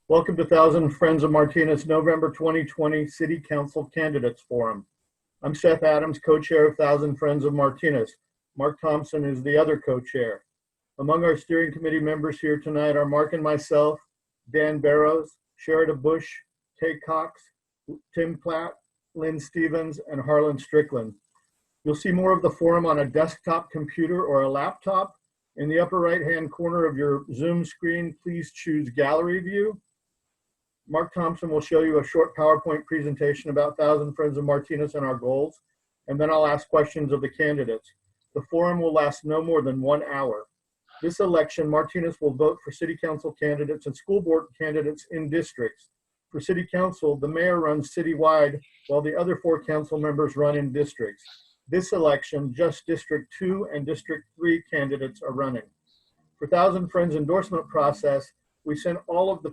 Welcome to Thousand Friends of Martinez November 2020 City Council Candidates Forum. I'm Seth Adams, co-chair of Thousand Friends of Martinez. Mark Thompson is the other co-chair. Among our steering committee members here tonight are Mark and myself, Dan Barrows, Sherida Bush, Kay Cox, Tim Platt, Lynn Stevens, and Harlan Strickland. You'll see more of the forum on a desktop computer or a laptop. In the upper right-hand corner of your Zoom screen, please choose Gallery View. Mark Thompson will show you a short PowerPoint presentation about Thousand Friends of Martinez and our goals, and then I'll ask questions of the candidates. The forum will last no more than 1 hour. This election, Martinez will vote for city council candidates and school board candidates in districts. For city council, the mayor runs citywide, while the other 4 council members run in districts. This election, just District 2 and District 3 candidates are running. For Thousand Friends endorsement process, we sent all of the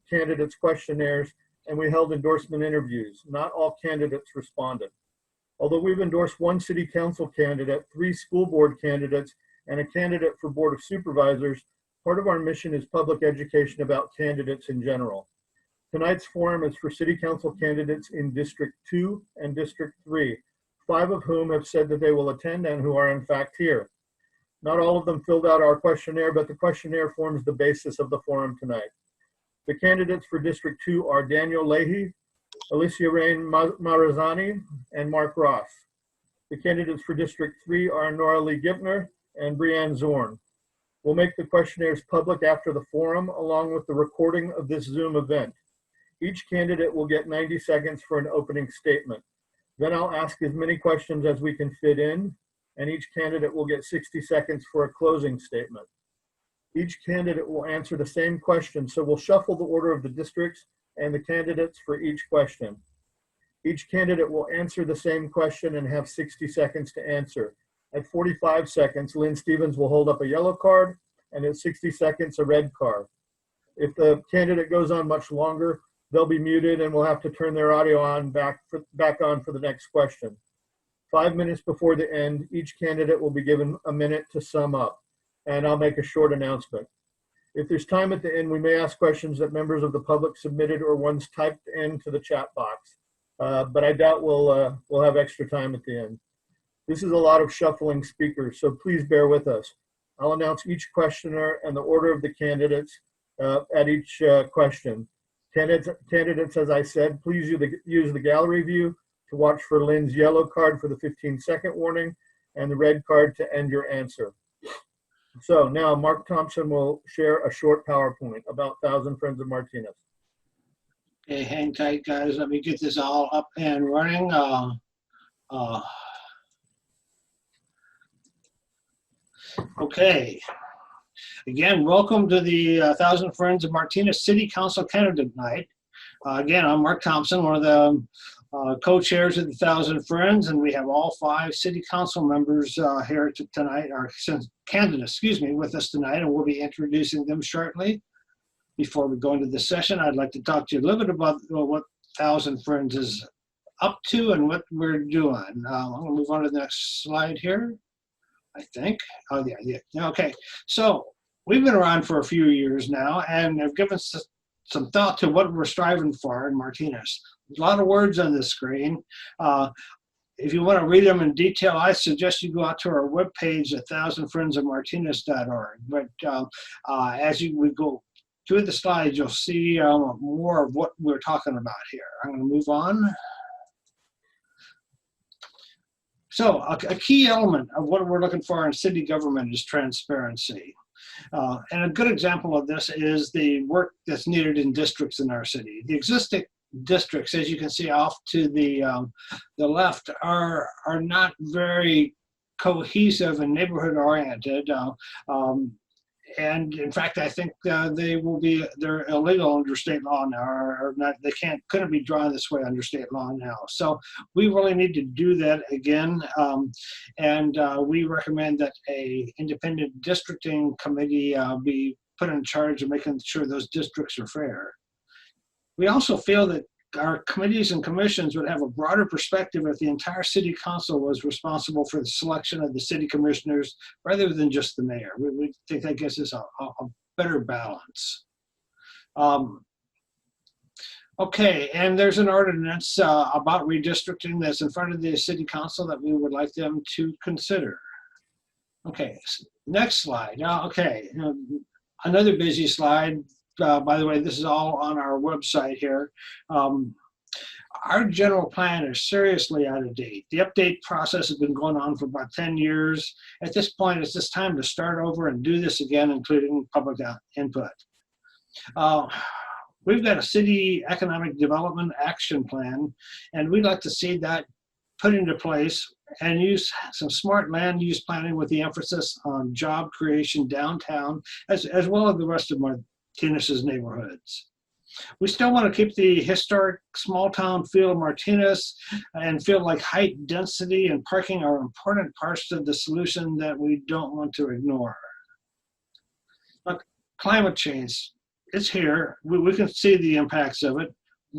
candidates questionnaires and we held endorsement interviews. Not all candidates responded. Although we've endorsed 1 city council candidate, 3 school board candidates, and a candidate for board of supervisors, part of our mission is public education about candidates in general. Tonight's forum is for city council candidates in District 2 and District 3, 5 of whom have said that they will attend and who are in fact here. Not all of them filled out our questionnaire, but the questionnaire forms the basis of the forum tonight. The candidates for District 2 are Daniel Leahy, Alicia Rain Marizani, and Mark Ross. The candidates for District 3 are Nora Lee Gipner and Brianne Zorn. We'll make the questionnaires public after the forum, along with the recording of this Zoom event. Each candidate will get 90 seconds for an opening statement. Then I'll ask as many questions as we can fit in, and each candidate will get 60 seconds for a closing statement. Each candidate will answer the same question, so we'll shuffle the order of the districts and the candidates for each question. Each candidate will answer the same question and have 60 seconds to answer. At 45 seconds, Lynn Stevens will hold up a yellow card, and at 60 seconds, a red card. If the candidate goes on much longer, they'll be muted and we'll have to turn their audio on back on for the next question. 5 minutes before the end, each candidate will be given a minute to sum up, and I'll make a short announcement. If there's time at the end, we may ask questions that members of the public submitted or ones typed into the chat box, but I doubt we'll have extra time at the end. This is a lot of shuffling speakers, so please bear with us. I'll announce each questioner and the order of the candidates at each question. Candidates, as I said, please use the gallery view to watch for Lynn's yellow card for the 15-second warning and the red card to end your answer. So now Mark Thompson will share a short PowerPoint about Thousand Friends of Martinez. Okay, hang tight, guys. Let me get this all up and running. Okay. Again, welcome to the Thousand Friends of Martinez City Council Candidate Night. Again, I'm Mark Thompson, one of the co-chairs of the Thousand Friends, and we have all 5 city council members here tonight, or candidates, excuse me, with us tonight, and we'll be introducing them shortly. Before we go into this session, I'd like to talk to you a little bit about what Thousand Friends is up to and what we're doing. I'm going to move on to the next slide here, I think. Oh, yeah. Okay, so we've been around for a few years now and have given some thought to what we're striving for in Martinez. There's a lot of words on the screen. If you want to read them in detail, I suggest you go out to our webpage at thousandfriendsofmartinez.org. But as we go through the slides, you'll see more of what we're talking about here. I'm going to move on. So a key element of what we're looking for in city government is transparency. And a good example of this is the work that's needed in districts in our city. The existing districts, as you can see off to the left, are not very cohesive and neighborhood oriented. And in fact, I think they're illegal under state law now, or not. They couldn't be drawn this way under state law now. So we really need to do that again, and we recommend that a independent districting committee be put in charge of making sure those districts are fair. We also feel that our committees and commissions would have a broader perspective if the entire city council was responsible for the selection of the city commissioners rather than just the mayor. We think that gives us a better balance. Okay, and there's an ordinance about redistricting that's in front of the city council that we would like them to consider. Okay, next slide. Okay, another busy slide. By the way, this is all on our website here. Our general plan is seriously out of date. The update process has been going on for about 10 years. At this point, it's just time to start over and do this again, including public input. We've got a city economic development action plan, and we'd like to see that put into place and use some smart land use planning with the emphasis on job creation downtown, as well as the rest of Martinez's neighborhoods. We still want to keep the historic small town feel of Martinez and feel like height, density, and parking are important parts of the solution that we don't want to ignore. But climate change, it's here. We can see the impacts of it.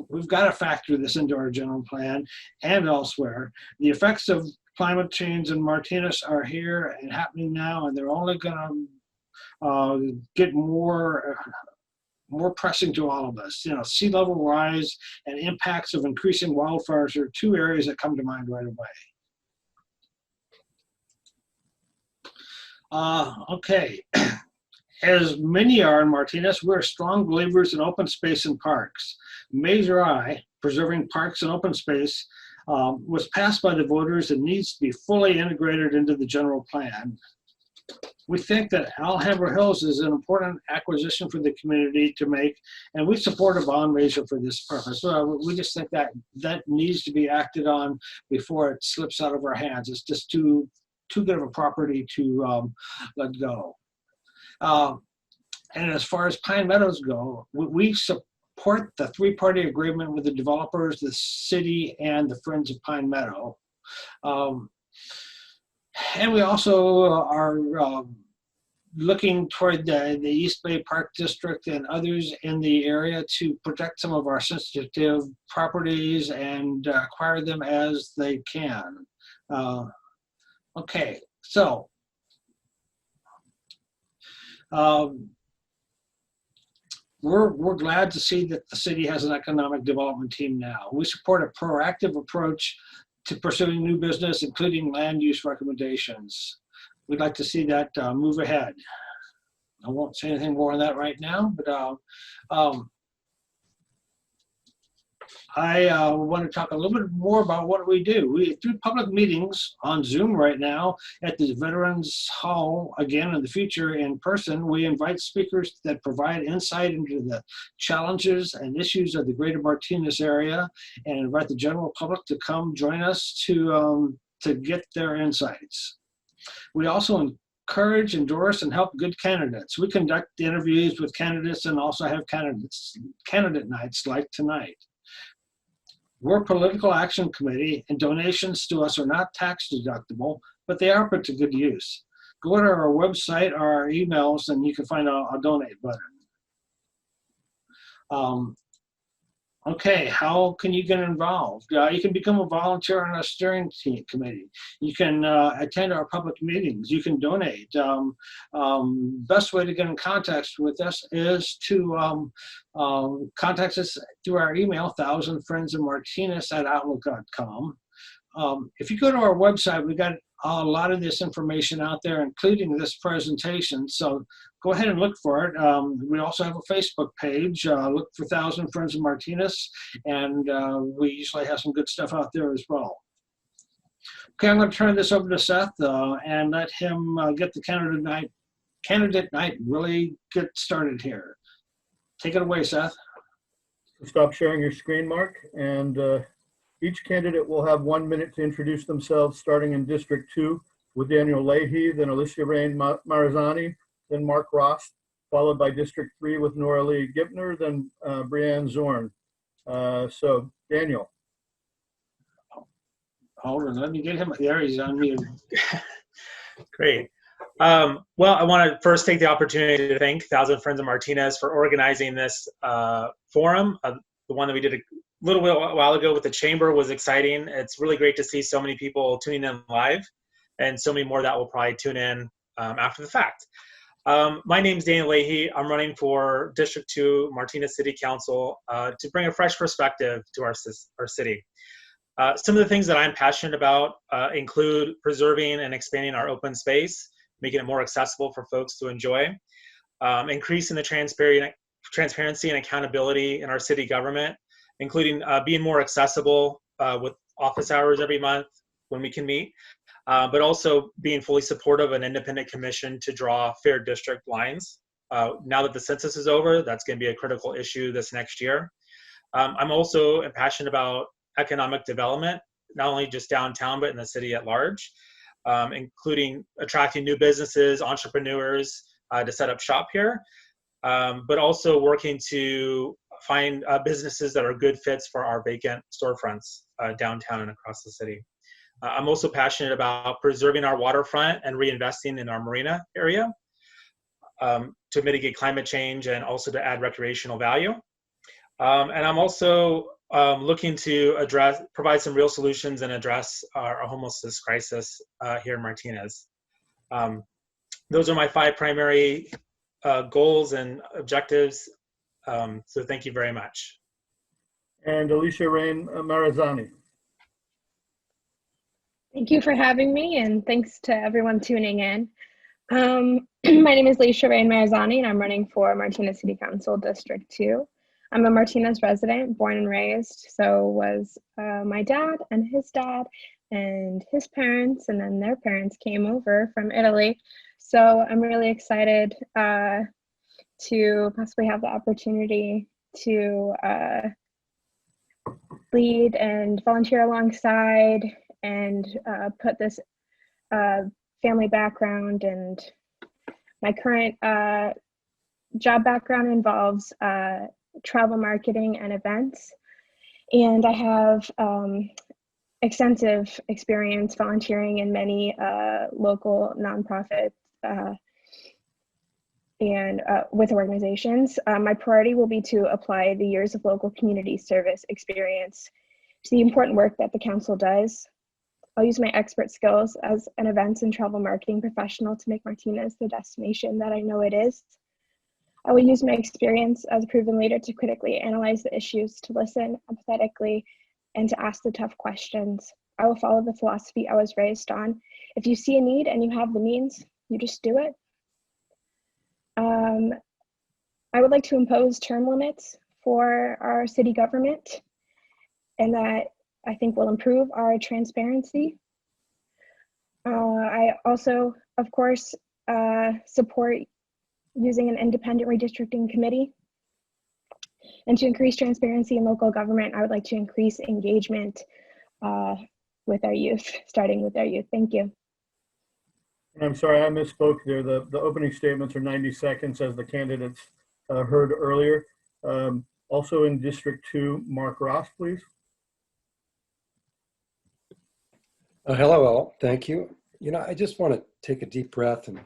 We've got to factor this into our general plan and elsewhere. The effects of climate change in Martinez are here and happening now, and they're only going to get more pressing to all of us. You know, sea level rise and impacts of increasing wildfires are two areas that come to mind right away. Okay. As many are in Martinez, we're strong believers in open space and parks. Measure I, preserving parks and open space, was passed by the voters and needs to be fully integrated into the general plan. We think that Alhambra Hills is an important acquisition for the community to make, and we support a bond measure for this purpose. So we just think that that needs to be acted on before it slips out of our hands. It's just too good of a property to let go. And as far as Pine Meadows go, we support the three-party agreement with the developers, the city, and the Friends of Pine Meadow. And we also are looking toward the East Bay Park District and others in the area to protect some of our sensitive properties and acquire them as they can. Okay, so we're glad to see that the city has an economic development team now. We support a proactive approach to pursuing new business, including land use recommendations. We'd like to see that move ahead. I won't say anything more on that right now, but I want to talk a little bit more about what we do. We do public meetings on Zoom right now at the Veterans Hall. Again, in the future, in person, we invite speakers that provide insight into the challenges and issues of the greater Martinez area and invite the general public to come join us to get their insights. We also encourage, endorse, and help good candidates. We conduct interviews with candidates and also have candidate nights like tonight. We're a political action committee, and donations to us are not tax deductible, but they are put to good use. Go to our website or our emails, and you can find a donate button. Okay, how can you get involved? You can become a volunteer on our steering committee. You can attend our public meetings. You can donate. Best way to get in contact with us is to contact us through our email, thousandfriendsofmartinez@outlook.com. If you go to our website, we got a lot of this information out there, including this presentation. So go ahead and look for it. We also have a Facebook page. Look for Thousand Friends of Martinez, and we usually have some good stuff out there as well. Okay, I'm going to turn this over to Seth and let him get the candidate night really get started here. Take it away, Seth. Stop sharing your screen, Mark, and each candidate will have 1 minute to introduce themselves, starting in District 2 with Daniel Leahy, then Alicia Rain Marizani, then Mark Ross, followed by District 3 with Nora Lee Gipner, then Brianne Zorn. So, Daniel. Hold on, let me get him. There, he's on mute. Great. Well, I want to first take the opportunity to thank Thousand Friends of Martinez for organizing this forum. The one that we did a little while ago with the chamber was exciting. It's really great to see so many people tuning in live, and so many more that will probably tune in after the fact. My name's Daniel Leahy. I'm running for District 2 Martinez City Council to bring a fresh perspective to our city. Some of the things that I'm passionate about include preserving and expanding our open space, making it more accessible for folks to enjoy, increasing the transparency and accountability in our city government, including being more accessible with office hours every month when we can meet, but also being fully supportive of an independent commission to draw fair district lines. Now that the census is over, that's going to be a critical issue this next year. I'm also passionate about economic development, not only just downtown, but in the city at large, including attracting new businesses, entrepreneurs to set up shop here, but also working to find businesses that are good fits for our vacant storefronts downtown and across the city. I'm also passionate about preserving our waterfront and reinvesting in our marina area to mitigate climate change and also to add recreational value. And I'm also looking to provide some real solutions and address our homelessness crisis here in Martinez. Those are my 5 primary goals and objectives. So thank you very much. And Alicia Rain Marizani. Thank you for having me, and thanks to everyone tuning in. My name is Alicia Rain Marizani, and I'm running for Martinez City Council District 2. I'm a Martinez resident, born and raised, so was my dad and his parents, and then their parents came over from Italy. So I'm really excited to possibly have the opportunity to lead and volunteer alongside and put this family background, and my current job background involves travel marketing and events, and I have extensive experience volunteering in many local nonprofits and with organizations. My priority will be to apply the years of local community service experience to the important work that the council does. I'll use my expert skills as an events and travel marketing professional to make Martinez the destination that I know it is. I will use my experience as a proven leader to critically analyze the issues, to listen empathetically, and to ask the tough questions. I will follow the philosophy I was raised on. If you see a need and you have the means, you just do it. I would like to impose term limits for our city government, and that I think will improve our transparency. I also, of course, support using an independent redistricting committee. And to increase transparency in local government, I would like to increase engagement with our youth, starting with our youth. Thank you. I'm sorry, I misspoke there. The opening statements are 90 seconds as the candidates heard earlier. Also in District 2, Mark Ross, please. Hello all, thank you. I just want to take a deep breath and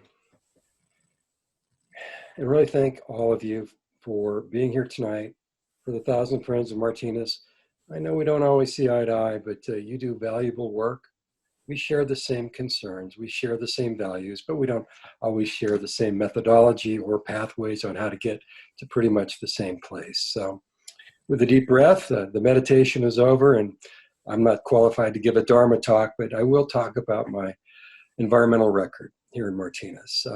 really thank all of you for being here tonight for the 1,000 Friends of Martinez. I know we don't always see eye to eye, but you do valuable work. We share the same concerns, we share the same values, but we don't always share the same methodology or pathways on how to get to pretty much the same place. So with a deep breath, the meditation is over, and I'm not qualified to give a Dharma talk, but I will talk about my environmental record here in Martinez.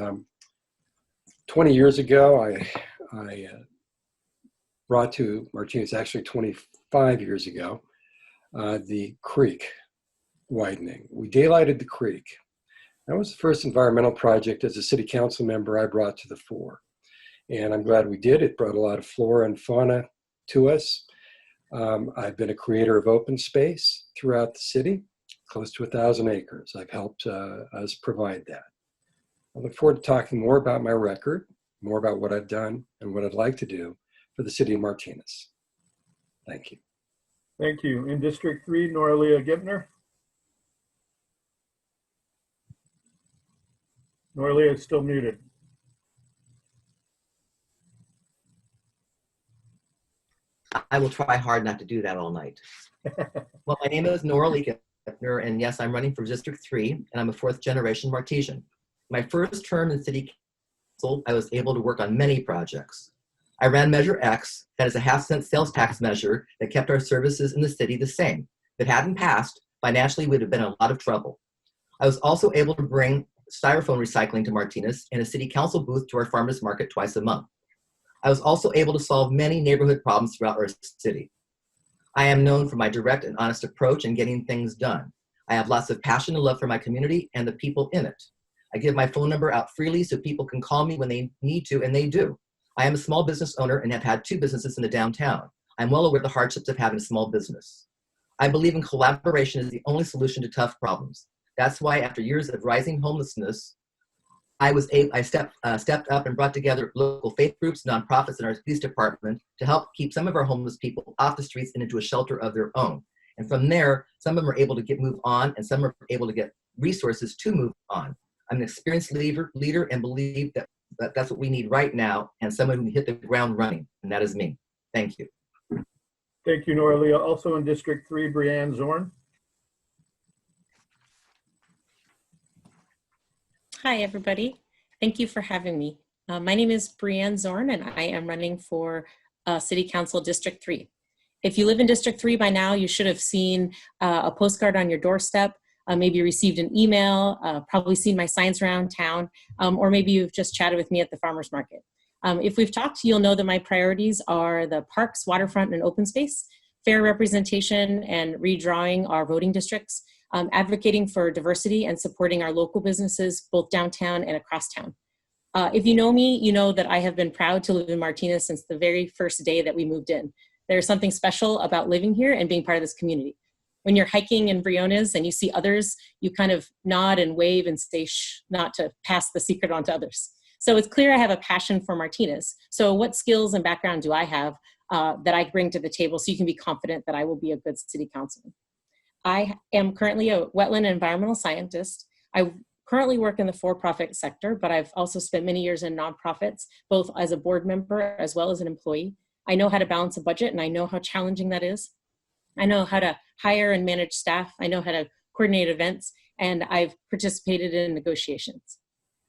20 years ago, I brought to Martinez, actually 25 years ago, the creek widening. We daylighted the creek. That was the first environmental project as a city council member I brought to the fore. And I'm glad we did. It brought a lot of flora and fauna to us. I've been a creator of open space throughout the city, close to 1,000 acres. I've helped us provide that. I look forward to talking more about my record, more about what I've done and what I'd like to do for the city of Martinez. Thank you. Thank you. In District 3, Noralia Gibner. Noralia is still muted. I will try hard not to do that all night. Well, my name is Noralia Gibner, and yes, I'm running for District 3, and I'm a 4th generation Martesian. My first term in City I was able to work on many projects. I ran Measure X, that is a half-cent sales tax measure that kept our services in the city the same. If it hadn't passed, financially we would have been in a lot of trouble. I was also able to bring styrofoam recycling to Martinez and a city council booth to our farmers market twice a month. I was also able to solve many neighborhood problems throughout our city. I am known for my direct and honest approach in getting things done. I have lots of passion and love for my community and the people in it. I give my phone number out freely so people can call me when they need to, and they do. I am a small business owner and have had 2 businesses in the downtown. I'm well aware of the hardships of having a small business. I believe in collaboration is the only solution to tough problems. That's why after years of rising homelessness, I stepped up and brought together local faith groups, nonprofits, and our police department to help keep some of our homeless people off the streets and into a shelter of their own. And from there, some of them are able to move on, and some are able to get resources to move on. I'm an experienced leader and believe that that's what we need right now, and someone who can hit the ground running, and that is me. Thank you. Thank you, Noralia. Also in District 3, Brianne Zorn. Hi, everybody. Thank you for having me. My name is Brianne Zorn, and I am running for City Council District 3. If you live in District 3 by now, you should have seen a postcard on your doorstep, maybe received an email, probably seen my signs around town, or maybe you've just chatted with me at the farmer's market. If we've talked, you'll know that my priorities are the parks, waterfront, and open space, fair representation and redrawing our voting districts, advocating for diversity and supporting our local businesses, both downtown and across town. If you know me, you know that I have been proud to live in Martinez since the very first day that we moved in. There's something special about living here and being part of this community. When you're hiking in Briones and you see others, you kind of nod and wave and say shh, not to pass the secret on to others. So it's clear I have a passion for Martinez. So what skills and background do I have that I bring to the table so you can be confident that I will be a good city councilman? I am currently a wetland and environmental scientist. I currently work in the for-profit sector, but I've also spent many years in nonprofits, both as a board member as well as an employee. I know how to balance a budget, and I know how challenging that is. I know how to hire and manage staff. I know how to coordinate events, and I've participated in negotiations.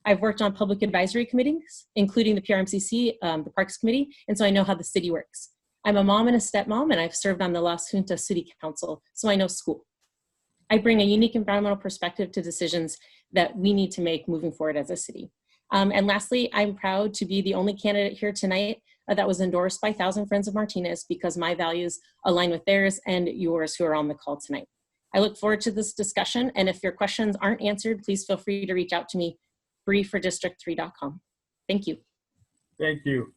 I've worked on public advisory committees, including the PRMCC, the Parks Committee, and so I know how the city works. I'm a mom and a stepmom, and I've served on the Las Juntas City Council, so I know school. I bring a unique environmental perspective to decisions that we need to make moving forward as a city. And lastly, I'm proud to be the only candidate here tonight that was endorsed by Thousand Friends of Martinez because my values align with theirs and yours who are on the call tonight. I look forward to this discussion, and if your questions aren't answered, please feel free to reach out to me, bree@district3.com. Thank you. Thank you.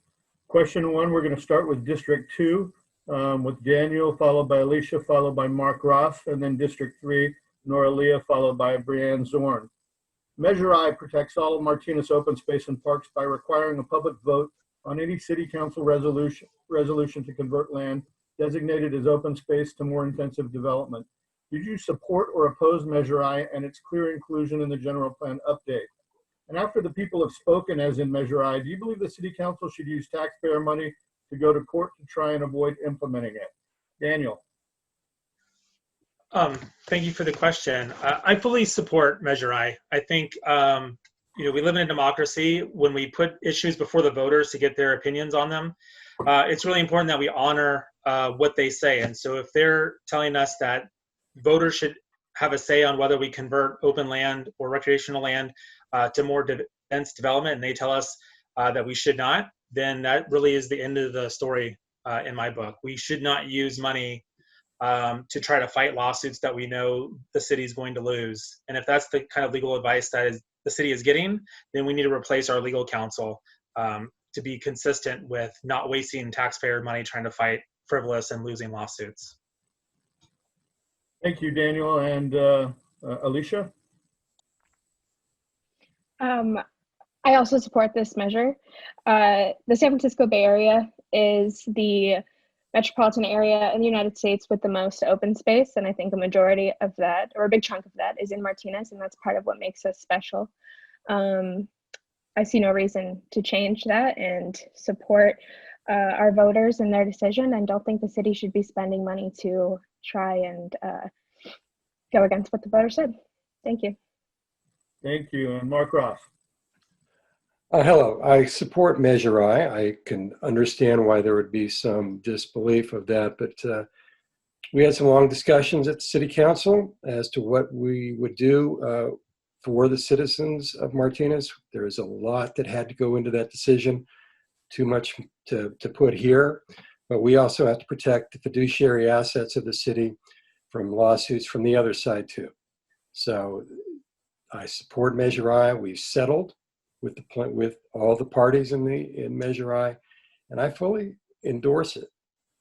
Question 1, we're going to start with District 2 with Daniel, followed by Alicia, followed by Mark Ross, and then District 3, Noralia, followed by Brianne Zorn. Measure I protects all of Martinez open space and parks by requiring a public vote on any city council resolution to convert land designated as open space to more intensive development. Did you support or oppose Measure I and its clear inclusion in the general plan update? And after the people have spoken, as in Measure I, do you believe the city council should use taxpayer money to go to court to try and avoid implementing it? Daniel. Thank you for the question. I fully support Measure I. I think we live in a democracy. When we put issues before the voters to get their opinions on them, it's really important that we honor what they say. And so if they're telling us that voters should have a say on whether we convert open land or recreational land to more dense development, and they tell us that we should not, then that really is the end of the story in my book. We should not use money to try to fight lawsuits that we know the city is going to lose. And if that's the kind of legal advice that the city is getting, then we need to replace our legal counsel to be consistent with not wasting taxpayer money trying to fight frivolous and losing lawsuits. Thank you, Daniel. And Alicia? I also support this measure. The San Francisco Bay Area is the metropolitan area in the United States with the most open space, and I think a majority of that, or a big chunk of that, is in Martinez, and that's part of what makes us special. I see no reason to change that and support our voters in their decision, and don't think the city should be spending money to try and go against what the voters said. Thank you. Thank you. And Mark Ross? Hello, I support Measure I. I can understand why there would be some disbelief of that, but we had some long discussions at the City Council as to what we would do for the citizens of Martinez. There is a lot that had to go into that decision, too much to put here, but we also have to protect the fiduciary assets of the city from lawsuits from the other side too. So I support Measure I. We've settled with all the parties in Measure I, and I fully endorse it.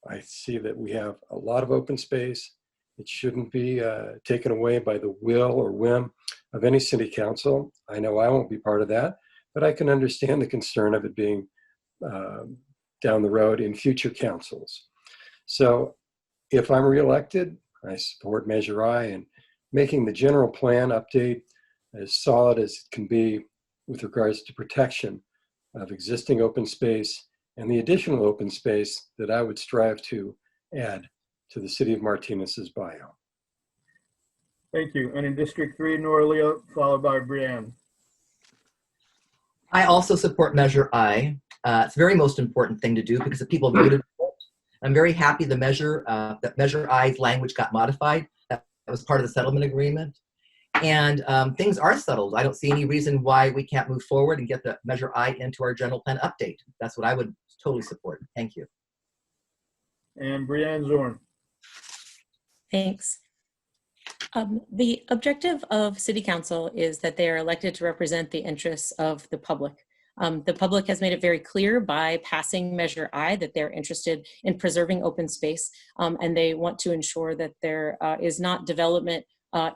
I see that we have a lot of open space. It shouldn't be taken away by the will or whim of any city council. I know I won't be part of that, but I can understand the concern of it being down the road in future councils. So if I'm reelected, I support Measure I and making the general plan update as solid as it can be with regards to protection of existing open space and the additional open space that I would strive to add to the city of Martinez's bio. Thank you. And in District 3, Noralia, followed by Brianne. I also support Measure I. It's the very most important thing to do because the people voted for it. I'm very happy that Measure I's language got modified. That was part of the settlement agreement. And things are settled. I don't see any reason why we can't move forward and get the Measure I into our general plan update. That's what I would totally support. Thank you. And Brianne Zorn. Thanks. The objective of City Council is that they are elected to represent the interests of the public. The public has made it very clear by passing Measure I that they're interested in preserving open space, and they want to ensure that there is not development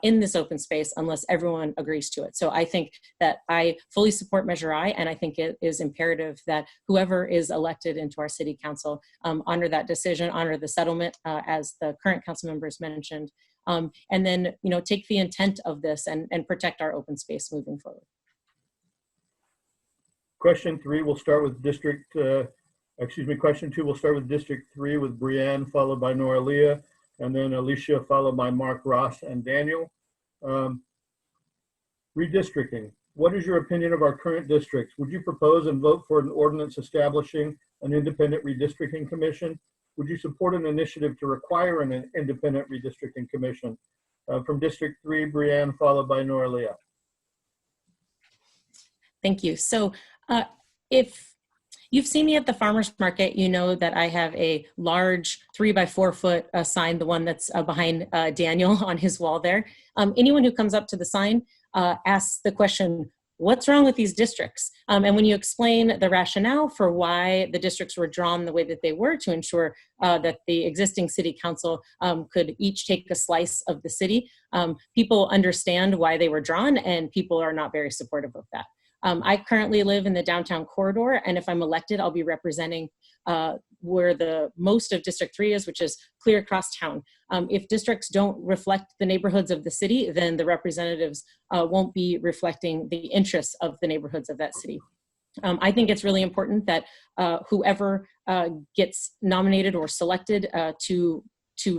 in this open space unless everyone agrees to it. So I think that I fully support Measure I, and I think it is imperative that whoever is elected into our City Council honor that decision, honor the settlement as the current council members mentioned, and then take the intent of this and protect our open space moving forward. Question 3, we'll start with question 2, we'll start with District 3 with Brianne, followed by Noralia, and then Alicia, followed by Mark, Ross, and Daniel. Redistricting. What is your opinion of our current districts? Would you propose and vote for an ordinance establishing an independent redistricting commission? Would you support an initiative to require an independent redistricting commission? From District 3, Brianne, followed by Noralia. Thank you. So if you've seen me at the farmer's market, you know that I have a large 3x4 foot sign, the one that's behind Daniel on his wall there. Anyone who comes up to the sign asks the question, what's wrong with these districts? And when you explain the rationale for why the districts were drawn the way that they were to ensure that the existing city council could each take a slice of the city, people understand why they were drawn, and people are not very supportive of that. I currently live in the downtown corridor, and if I'm elected, I'll be representing where the most of District 3 is, which is clear across town. If districts don't reflect the neighborhoods of the city, then the representatives won't be reflecting the interests of the neighborhoods of that city. I think it's really important that whoever gets nominated or selected to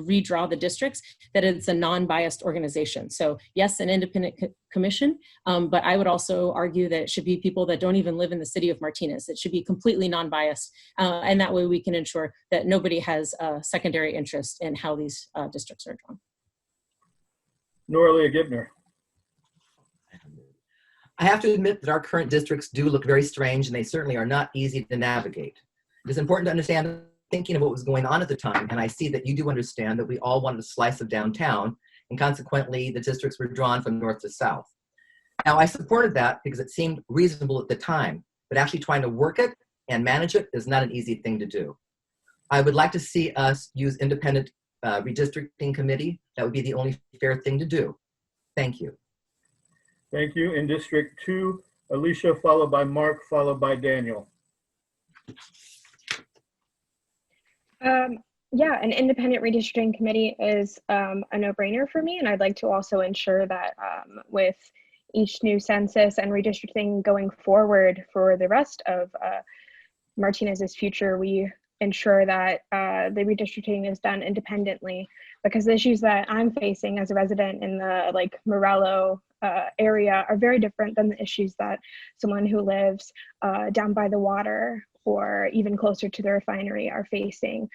redraw the districts, that it's a non-biased organization. So yes, an independent commission, but I would also argue that it should be people that don't even live in the city of Martinez. It should be completely non-biased. And that way we can ensure that nobody has a secondary interest in how these districts are drawn. Noralia Gibner. I have to admit that our current districts do look very strange, and they certainly are not easy to navigate. It is important to understand thinking of what was going on at the time, and I see that you do understand that we all wanted a slice of downtown, and consequently the districts were drawn from north to south. Now I supported that because it seemed reasonable at the time, but actually trying to work it and manage it is not an easy thing to do. I would like to see us use independent redistricting committee. That would be the only fair thing to do. Thank you. Thank you. In District 2, Alicia, followed by Mark, followed by Daniel. Yeah, an independent redistricting committee is a no-brainer for me, and I'd like to also ensure that with each new census and redistricting going forward for the rest of Martinez's future, we ensure that the redistricting is done independently, because the issues that I'm facing as a resident in the Morello area are very different than the issues that someone who lives down by the water or even closer to the refinery are facing.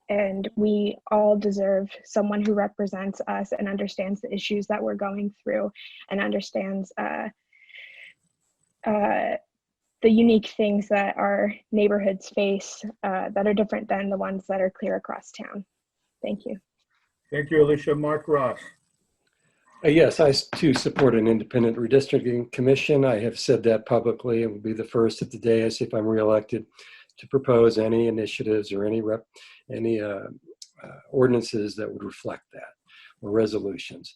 And we all deserve someone who represents us and understands the issues that we're going through and understands the unique things that our neighborhoods face that are different than the ones that are clear across town. Thank you. Thank you, Alicia. Mark Ross. Yes, I too support an independent redistricting commission. I have said that publicly and will be the first at the dais if I'm reelected to propose any initiatives or any ordinances that would reflect that, or resolutions.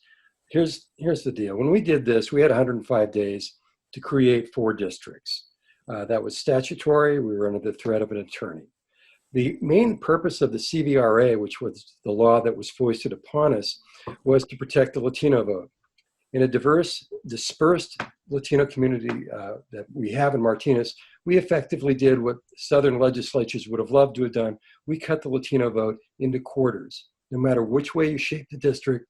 Here's the deal. When we did this, we had 105 days to create 4 districts. That was statutory. We were under the threat of an attorney. The main purpose of the CVRA, which was the law that was foisted upon us, was to protect the Latino vote. In a diverse, dispersed Latino community that we have in Martinez, we effectively did what Southern legislatures would have loved to have done. We cut the Latino vote into quarters. No matter which way you shape the district,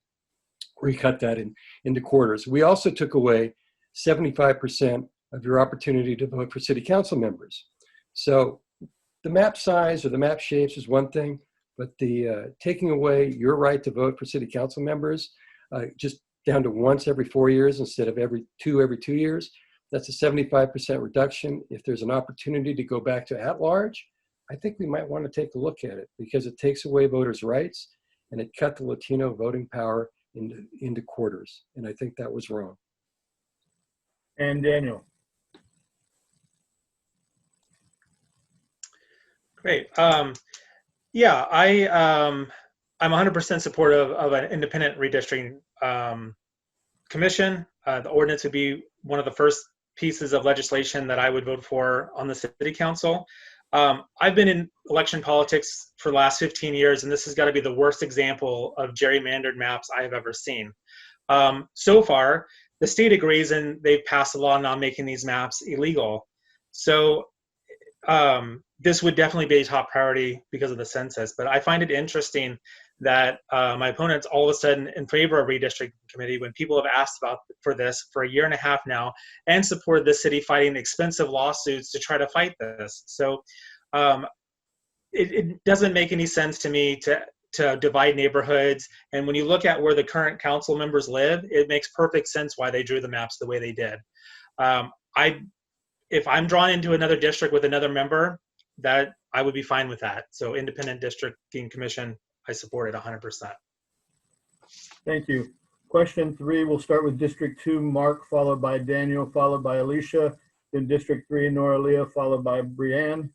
we cut that into quarters. We also took away 75% of your opportunity to vote for city council members. So the map size or the map shapes is one thing, but the taking away your right to vote for city council members just down to once every 4 years instead of every 2 years, that's a 75% reduction. If there's an opportunity to go back to at-large, I think we might want to take a look at it because it takes away voters' rights and it cut the Latino voting power into quarters. And I think that was wrong. And Daniel. Great. Yeah, I'm 100% supportive of an independent redistricting commission. The ordinance would be one of the first pieces of legislation that I would vote for on the city council. I've been in election politics for the last 15 years, and this has got to be the worst example of gerrymandered maps I have ever seen. So far, the state agrees, and they've passed a law now making these maps illegal. So this would definitely be a top priority because of the census. But I find it interesting that my opponent's all of a sudden in favor of redistricting committee when people have asked for this for 1.5 years now and supported the city fighting expensive lawsuits to try to fight this. So it doesn't make any sense to me to divide neighborhoods. And when you look at where the current council members live, it makes perfect sense why they drew the maps the way they did. If I'm drawn into another district with another member, that I would be fine with that. So independent districting commission, I support it 100%. Thank you. Question 3, we'll start with District 2, Mark, followed by Daniel, followed by Alicia, then District 3, Noralia, followed by Brianne.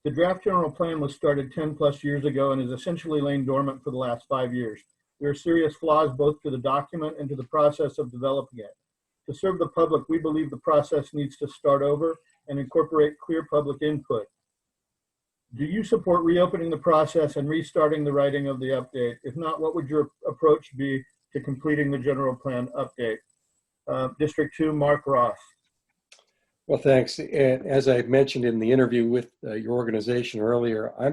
The draft general plan was started 10+ years ago and has essentially lain dormant for the last 5 years. There are serious flaws both to the document and to the process of developing it. To serve the public, we believe the process needs to start over and incorporate clear public input. Do you support reopening the process and restarting the writing of the update? If not, what would your approach be to completing the general plan update? District 2, Mark Ross. Well, thanks. And as I mentioned in the interview with your organization earlier, I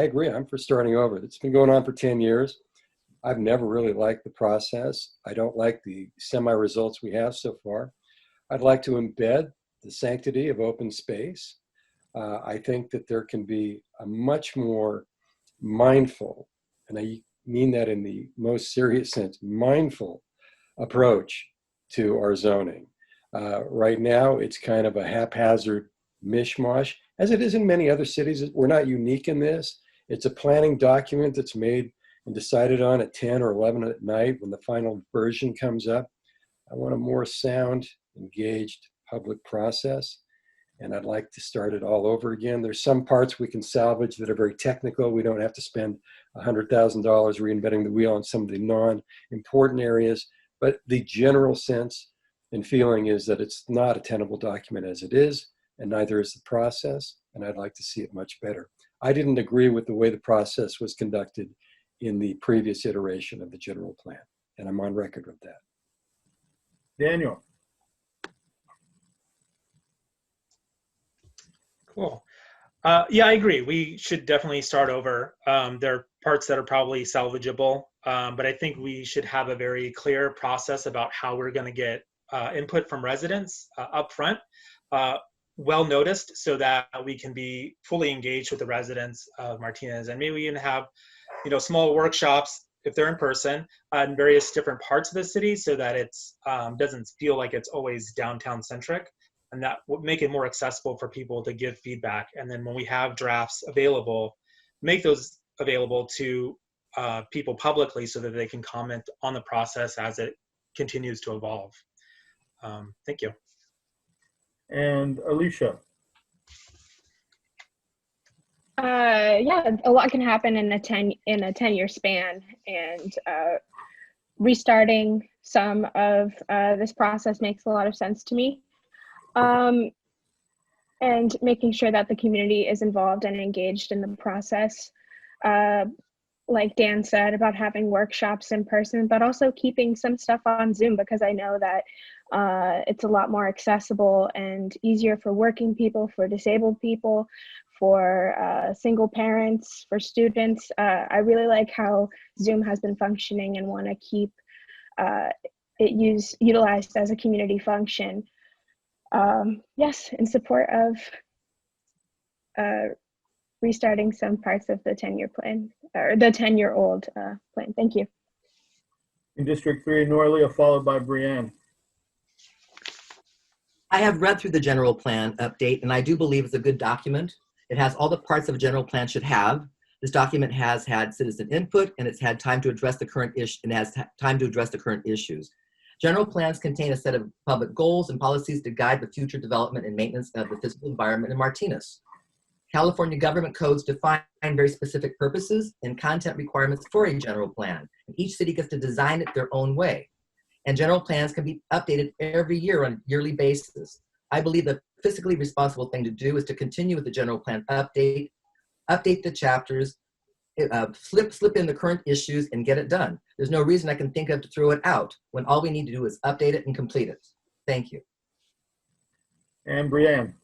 agree, I'm for starting over. It's been going on for 10 years. I've never really liked the process. I don't like the semi-results we have so far. I'd like to embed the sanctity of open space. I think that there can be a much more mindful, and I mean that in the most serious sense, mindful approach to our zoning. Right now, it's kind of a haphazard mishmash, as it is in many other cities. We're not unique in this. It's a planning document that's made and decided on at 10 or 11 at night when the final version comes up. I want a more sound, engaged public process, and I'd like to start it all over again. There's some parts we can salvage that are very technical. We don't have to spend $100,000 reinventing the wheel on some of the non-important areas, but the general sense and feeling is that it's not a tenable document as it is, and neither is the process, and I'd like to see it much better. I didn't agree with the way the process was conducted in the previous iteration of the general plan, and I'm on record with that. Daniel. Cool. Yeah, I agree. We should definitely start over. There are parts that are probably salvageable, but I think we should have a very clear process about how we're going to get input from residents up front, well noticed, so that we can be fully engaged with the residents of Martinez, and maybe even have, small workshops if they're in person in various different parts of the city, so that it's doesn't feel like it's always downtown centric, and that would make it more accessible for people to give feedback. And then when we have drafts available, make those available to people publicly so that they can comment on the process as it continues to evolve. Thank you. And Alicia. Yeah, a lot can happen in a 10-year span, and restarting some of this process makes a lot of sense to me. And making sure that the community is involved and engaged in the process. Like Dan said about having workshops in person, but also keeping some stuff on Zoom, because I know that it's a lot more accessible and easier for working people, for disabled people, for single parents, for students. I really like how Zoom has been functioning and want to keep it utilized as a community function. Yes, in support of restarting some parts of the 10-year plan, or the 10-year-old plan. Thank you. In District 3, Norlia, followed by Brianne. I have read through the general plan update, and I do believe it's a good document. It has all the parts of a general plan should have. This document has had citizen input, and it's had time to address the current issue, and has time to address the current issues. General plans contain a set of public goals and policies to guide the future development and maintenance of the physical environment in Martinez. California government codes define very specific purposes and content requirements for a general plan, and each city gets to design it their own way. And general plans can be updated every year on a yearly basis. I believe the fiscally responsible thing to do is to continue with the general plan update the chapters, slip in the current issues, and get it done. There's no reason I can think of to throw it out when all we need to do is update it and complete it. Thank you. And Brianne.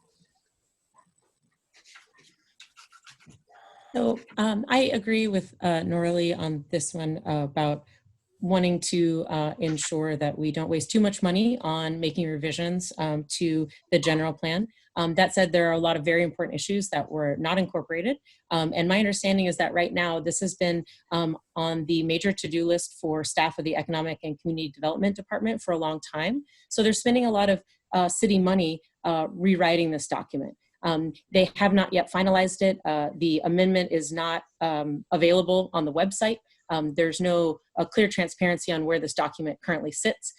So I agree with Norlie on this one about wanting to ensure that we don't waste too much money on making revisions to the general plan. That said, there are a lot of very important issues that were not incorporated. And my understanding is that right now, this has been on the major to-do list for staff of the Economic and Community Development Department for a long time. So they're spending a lot of city money rewriting this document. They have not yet finalized it. The amendment is not available on the website. There's no clear transparency on where this document currently sits.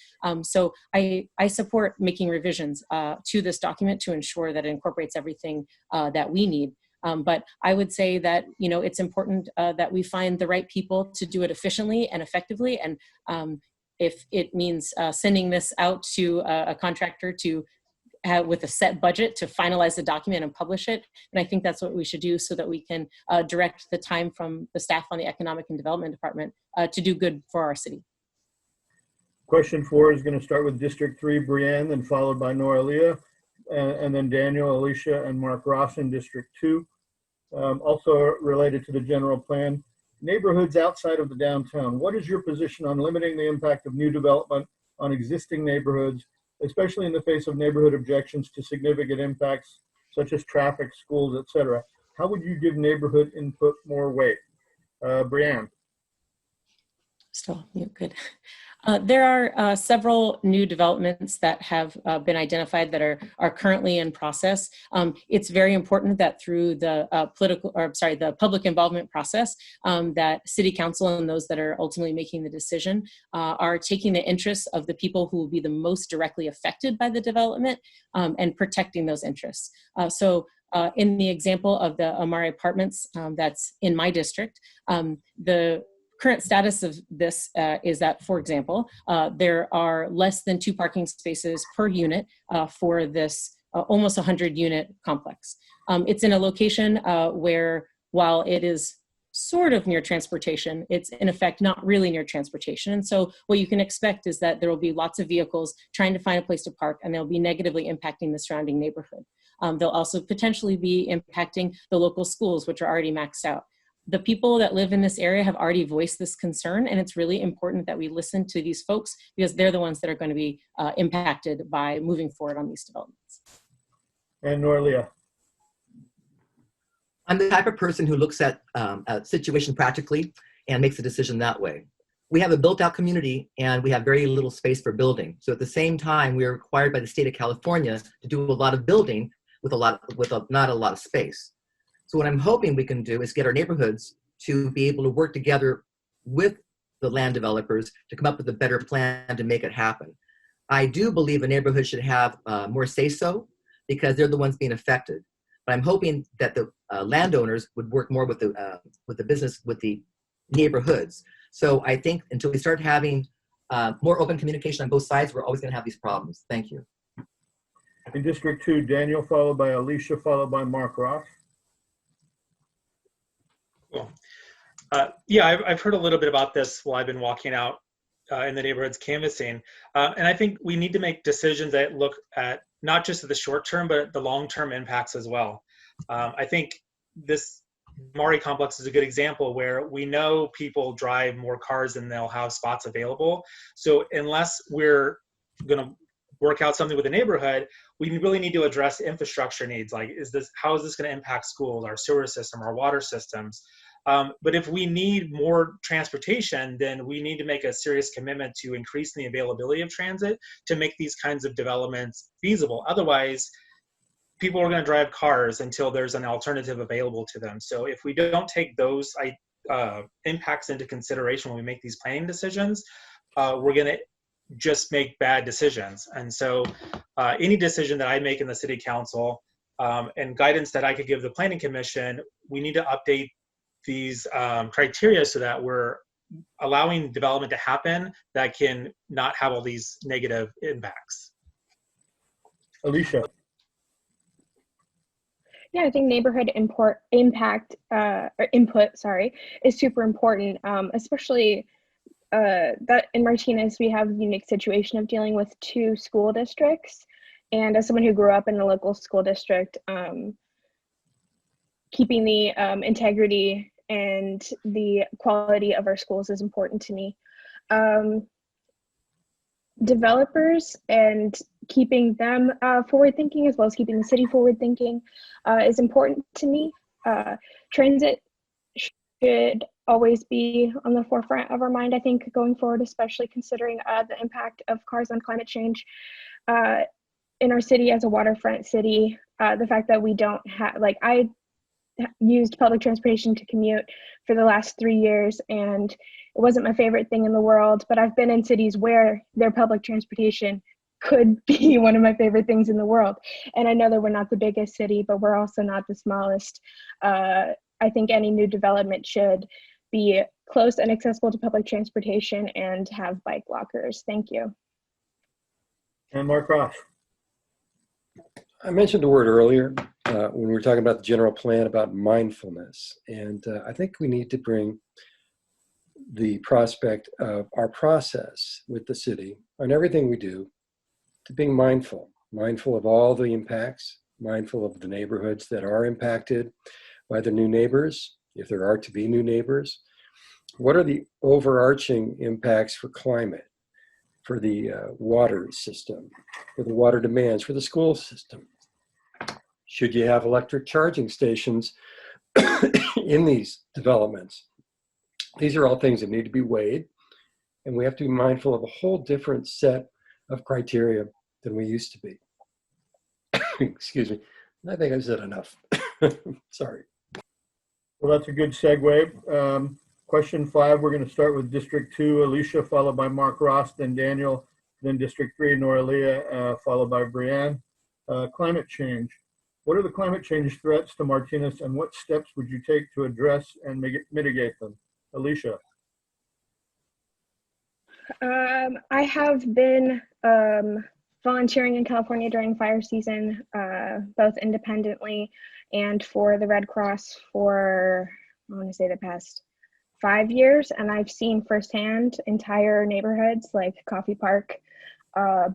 So I support making revisions to this document to ensure that it incorporates everything that we need. But I would say that, it's important that we find the right people to do it efficiently and effectively. And if it means sending this out to a contractor to with a set budget to finalize the document and publish it, and I think that's what we should do so that we can direct the time from the staff on the Economic and Development Department to do good for our city. Question 4 is going to start with District 3, Brianne, then followed by Norlia, and then Daniel, Alicia, and Mark Ross in District 2. Also related to the general plan, neighborhoods outside of the downtown. What is your position on limiting the impact of new development on existing neighborhoods, especially in the face of neighborhood objections to significant impacts such as traffic, schools, etc.? How would you give neighborhood input more weight? Brianne. Still mute, good. There are several new developments that have been identified that are currently in process. It's very important that through the the public involvement process, that City Council and those that are ultimately making the decision are taking the interests of the people who will be the most directly affected by the development and protecting those interests. In the example of the Amare Apartments that's in my district, the current status of this is that, for example, there are less than 2 parking spaces per unit for this almost 100-unit complex. It's in a location where, while it is sort of near transportation, it's in effect not really near transportation. And so what you can expect is that there will be lots of vehicles trying to find a place to park, and they'll be negatively impacting the surrounding neighborhood. They'll also potentially be impacting the local schools, which are already maxed out. the people that live in this area have already voiced this concern, and it's really important that we listen to these folks because they're the ones that are going to be impacted by moving forward on these developments. And Norlia. I'm the type of person who looks at a situation practically and makes a decision that way. We have a built-out community and we have very little space for building. So at the same time, we are required by the state of California to do a lot of building with not a lot of space. So what I'm hoping we can do is get our neighborhoods to be able to work together with the land developers to come up with a better plan to make it happen. I do believe a neighborhood should have more say-so because they're the ones being affected. But I'm hoping that the landowners would work more with the business, with the neighborhoods. So I think until we start having more open communication on both sides, we're always going to have these problems. Thank you. In District 2, Daniel, followed by Alicia, followed by Mark Ross. Cool. Yeah, I've heard a little bit about this while I've been walking out in the neighborhoods canvassing. And I think we need to make decisions that look at not just at the short term, but the long-term impacts as well. I think this Maury complex is a good example where we know people drive more cars than they'll have spots available. So unless we're going to work out something with the neighborhood, we really need to address infrastructure needs. Like, how is this going to impact schools, our sewer system, our water systems? But if we need more transportation, then we need to make a serious commitment to increasing the availability of transit to make these kinds of developments feasible. Otherwise, people are going to drive cars until there's an alternative available to them. So if we don't take those impacts into consideration when we make these planning decisions, we're going to just make bad decisions. And so any decision that I make in the city council and guidance that I could give the planning commission, we need to update these criteria so that we're allowing development to happen that can not have all these negative impacts. Alicia. Yeah, I think neighborhood input is super important, especially that in Martinez, we have a unique situation of dealing with 2 school districts. And as someone who grew up in a local school district, keeping the integrity and the quality of our schools is important to me. Developers and keeping them forward thinking, as well as keeping the city forward thinking, is important to me. Transit should always be on the forefront of our mind, I think, going forward, especially considering the impact of cars on climate change. In our city as a waterfront city, the fact that we don't have, like, I used public transportation to commute for the last 3 years, and it wasn't my favorite thing in the world, but I've been in cities where their public transportation could be one of my favorite things in the world. And I know that we're not the biggest city, but we're also not the smallest. I think any new development should be close and accessible to public transportation and have bike lockers. Thank you. And Mark Ross. I mentioned the word earlier when we were talking about the general plan about mindfulness. And I think we need to bring the prospect of our process with the city on everything we do to being mindful of all the impacts, mindful of the neighborhoods that are impacted by the new neighbors, if there are to be new neighbors. What are the overarching impacts for climate, for the water system, for the water demands, for the school system? Should you have electric charging stations in these developments? These are all things that need to be weighed, and we have to be mindful of a whole different set of criteria than we used to be. Excuse me. I think I've said enough. Sorry. Well, that's a good segue. Question 5, we're going to start with District 2, Alicia, followed by Mark Ross, then Daniel, then District 3, Noralia, followed by Brianne. Climate change. What are the climate change threats to Martinez, and what steps would you take to address and mitigate them? Alicia. I have been volunteering in California during fire season, both independently and for the Red Cross for, I want to say, the past 5 years. And I've seen firsthand entire neighborhoods like Coffee Park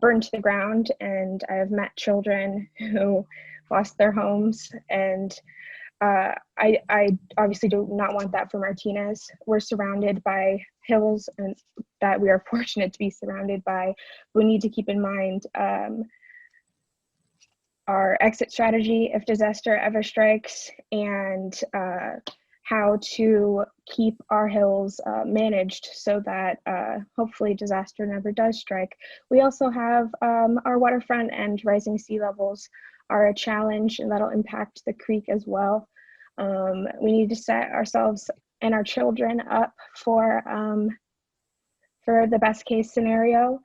burned to the ground. And I have met children who lost their homes. And I obviously do not want that for Martinez. We're surrounded by hills and that we are fortunate to be surrounded by. We need to keep in mind our exit strategy if disaster ever strikes, and how to keep our hills managed so that hopefully disaster never does strike. We also have our waterfront, and rising sea levels are a challenge, and that'll impact the creek as well. We need to set ourselves and our children up for the best case scenario,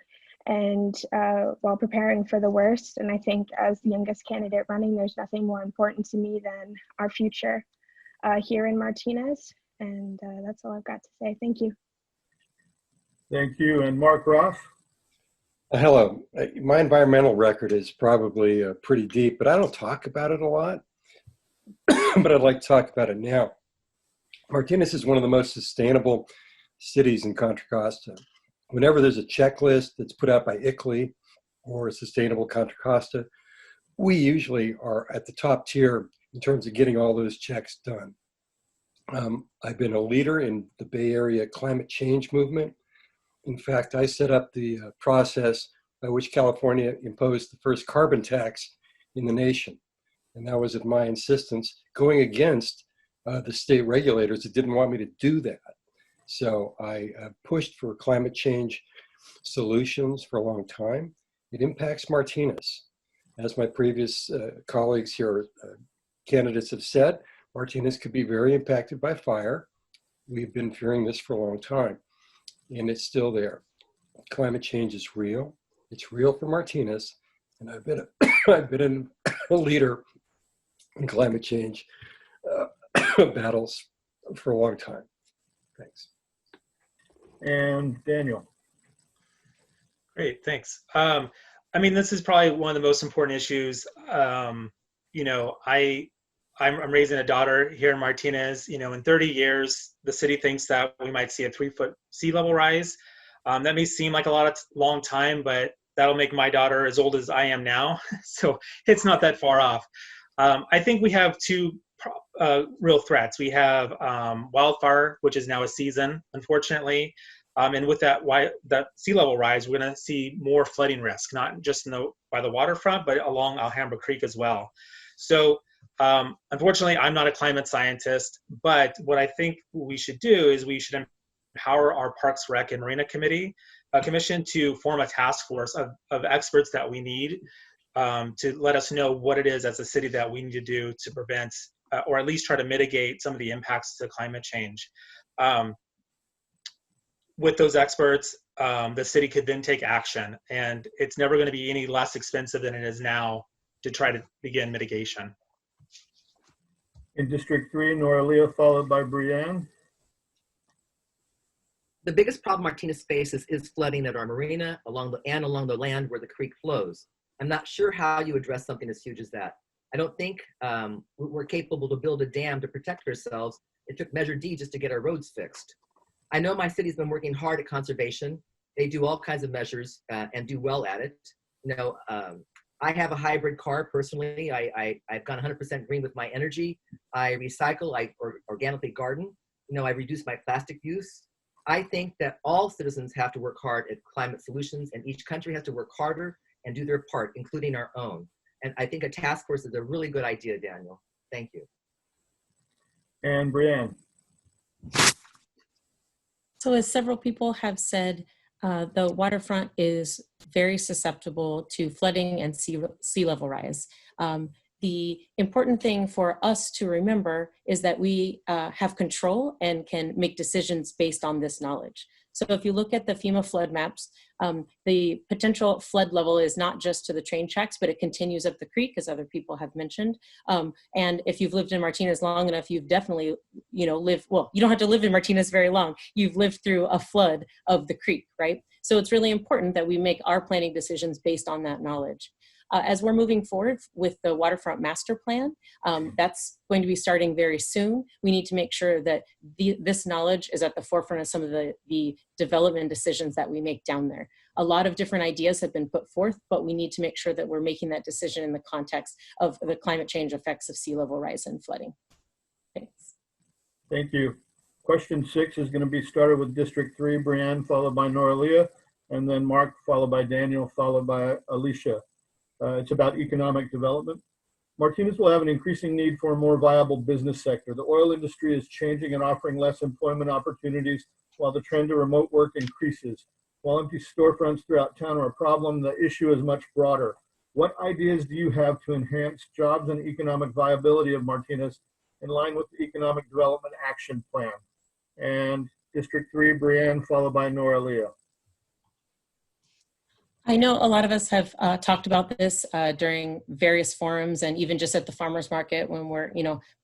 and while preparing for the worst. And I think as the youngest candidate running, there's nothing more important to me than our future here in Martinez. And that's all I've got to say. Thank you. Thank you. And Mark Ross? Hello. My environmental record is probably pretty deep, but I don't talk about it a lot. But I'd like to talk about it now. Martinez is one of the most sustainable cities in Contra Costa. Whenever there's a checklist that's put out by ICLEI or Sustainable Contra Costa, we usually are at the top tier in terms of getting all those checks done. I've been a leader in the Bay Area climate change movement. In fact, I set up the process by which California imposed the first carbon tax in the nation. And that was at my insistence, going against the state regulators that didn't want me to do that. So I pushed for climate change solutions for a long time. It impacts Martinez. As my previous colleagues here, candidates have said, Martinez could be very impacted by fire. We've been fearing this for a long time, and it's still there. Climate change is real. It's real for Martinez, and I've been a leader in climate change battles for a long time. Thanks. And Daniel? Great, thanks. I mean, this is probably one of the most important issues. You know, I'm raising a daughter here in Martinez. You know, in 30 years, the city thinks that we might see a 3-foot sea level rise. That may seem like a long time, but that'll make my daughter as old as I am now. So it's not that far off. I think we have two real threats. We have wildfire, which is now a season, unfortunately. And with that sea level rise, we're going to see more flooding risk, not just by the waterfront, but along Alhambra Creek as well. So unfortunately, I'm not a climate scientist, but what I think we should do is we should empower our Parks, Rec, and Marina Commission to form a task force of experts that we need to let us know what it is as a city that we need to do to prevent or at least try to mitigate some of the impacts to climate change. With those experts, the city could then take action, and it's never going to be any less expensive than it is now to try to begin mitigation. In District 3, Noralia, followed by Brianne. The biggest problem Martinez faces is flooding at our marina along the land where the creek flows. I'm not sure how you address something as huge as that. I don't think we're capable to build a dam to protect ourselves. It took Measure D just to get our roads fixed. I know my city's been working hard at conservation. They do all kinds of measures and do well at it. You know, I have a hybrid car personally. I've gone 100% green with my energy. I recycle, I organically garden. You know, I reduce my plastic use. I think that all citizens have to work hard at climate solutions, and each country has to work harder and do their part, including our own. And I think a task force is a really good idea, Daniel. Thank you. And Brianne. So as several people have said, the waterfront is very susceptible to flooding and sea level rise. The important thing for us to remember is that we have control and can make decisions based on this knowledge. So if you look at the FEMA flood maps, the potential flood level is not just to the train tracks, but it continues up the creek, as other people have mentioned. And if you've lived in Martinez long enough, you've definitely, lived, well, you don't have to live in Martinez very long. You've lived through a flood of the creek, right? So it's really important that we make our planning decisions based on that knowledge. As we're moving forward with the waterfront master plan, that's going to be starting very soon. We need to make sure that this knowledge is at the forefront of some of the development decisions that we make down there. A lot of different ideas have been put forth, but we need to make sure that we're making that decision in the context of the climate change effects of sea level rise and flooding. Thank you. Question 6 is going to be started with District 3, Brianne, followed by Noralia, and then Mark, followed by Daniel, followed by Alicia. It's about economic development. Martinez will have an increasing need for a more viable business sector. The oil industry is changing and offering less employment opportunities while the trend to remote work increases. While empty storefronts throughout town are a problem, the issue is much broader. What ideas do you have to enhance jobs and economic viability of Martinez in line with the Economic Development Action Plan? And District 3, Brianne, followed by Noralia. I know a lot of us have talked about this during various forums and even just at the farmers market when we're,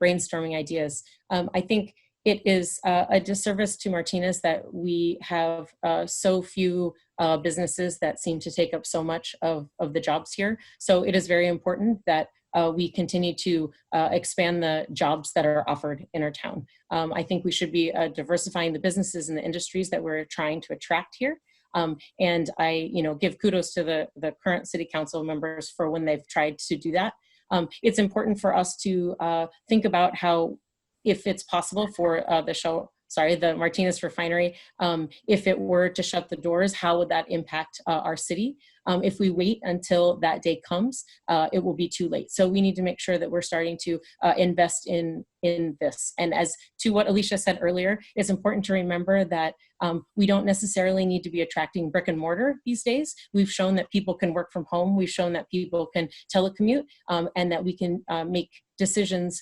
brainstorming ideas. I think it is a disservice to Martinez that we have so few businesses that seem to take up so much of the jobs here. So it is very important that we continue to expand the jobs that are offered in our town. I think we should be diversifying the businesses and the industries that we're trying to attract here. And I, give kudos to the current city council members for when they've tried to do that. It's important for us to think about how, if it's possible for the Martinez refinery, if it were to shut the doors, how would that impact our city? If we wait until that day comes, it will be too late. So we need to make sure that we're starting to invest in this. And as to what Alicia said earlier, it's important to remember that we don't necessarily need to be attracting brick and mortar these days. We've shown that people can work from home. We've shown that people can telecommute and that we can make decisions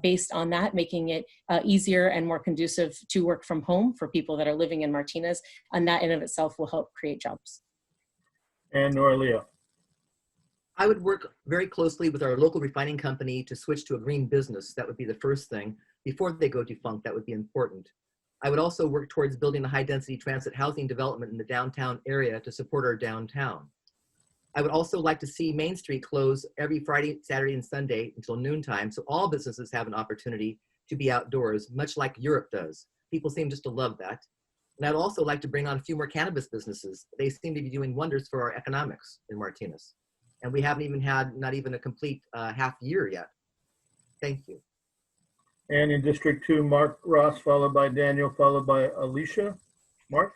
based on that, making it easier and more conducive to work from home for people that are living in Martinez. And that in of itself will help create jobs. And Noralia. I would work very closely with our local refining company to switch to a green business. That would be the first thing. Before they go defunct, that would be important. I would also work towards building a high-density transit housing development in the downtown area to support our downtown. I would also like to see Main Street close every Friday, Saturday, and Sunday until noontime, so all businesses have an opportunity to be outdoors, much like Europe does. People seem just to love that. And I'd also like to bring on a few more cannabis businesses. They seem to be doing wonders for our economics in Martinez. And we haven't even had not even a complete half year yet. Thank you. And in District 2, Mark Ross, followed by Daniel, followed by Alicia. Mark?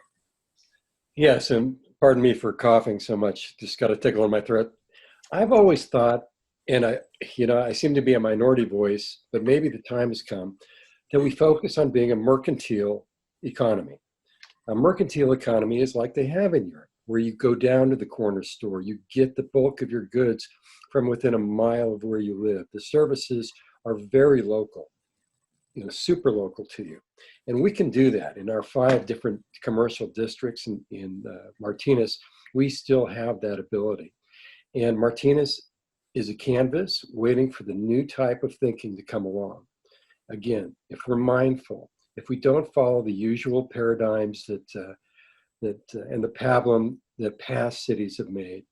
Yes, and pardon me for coughing so much, just got a tickle in my throat. I've always thought, and I seem to be a minority voice, but maybe the time has come, that we focus on being a mercantile economy. A mercantile economy is like they have in Europe, where you go down to the corner store, you get the bulk of your goods from within a mile of where you live. The services are very local, super local to you. And we can do that in our 5 different commercial districts in Martinez. We still have that ability. And Martinez is a canvas waiting for the new type of thinking to come along. Again, if we're mindful, if we don't follow the usual paradigms that and the pablum that past cities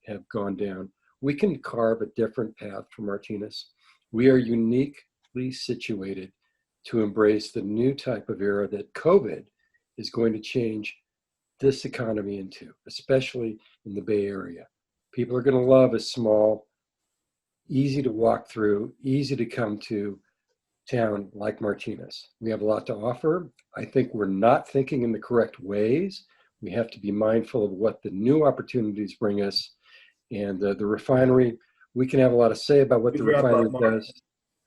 have gone down, we can carve a different path for Martinez. We are uniquely situated to embrace the new type of era that COVID is going to change this economy into, especially in the Bay Area. People are going to love a small, easy to walk through, easy to come to town like Martinez. We have a lot to offer. I think we're not thinking in the correct ways. We have to be mindful of what the new opportunities bring us. And the refinery, we can have a lot to say about what the refinery does.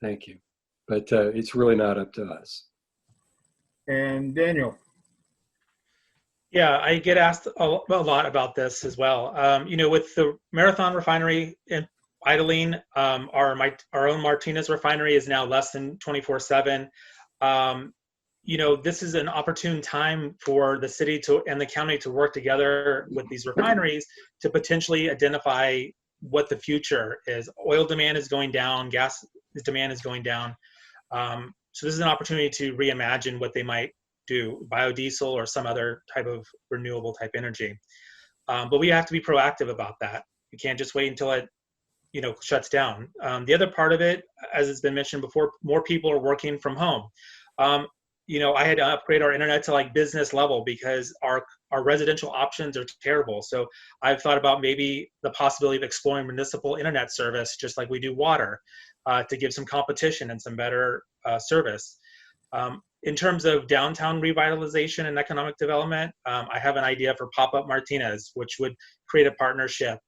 Thank you. But it's really not up to us. And Daniel. Yeah, I get asked a lot about this as well. With the Marathon refinery idling, our own Martinez refinery is now less than 24/7. This is an opportune time for the city and the county to work together with these refineries to potentially identify what the future is. Oil demand is going down, gas demand is going down. So this is an opportunity to reimagine what they might do, biodiesel or some other type of renewable type energy. But we have to be proactive about that. We can't just wait until it shuts down. The other part of it, as it's been mentioned before, more people are working from home. I had to upgrade our internet to like business level because our residential options are terrible. So I've thought about maybe the possibility of exploring municipal internet service, just like we do water, to give some competition and some better service. in terms of downtown revitalization and economic development, I have an idea for Pop-Up Martinez, which would create a partnership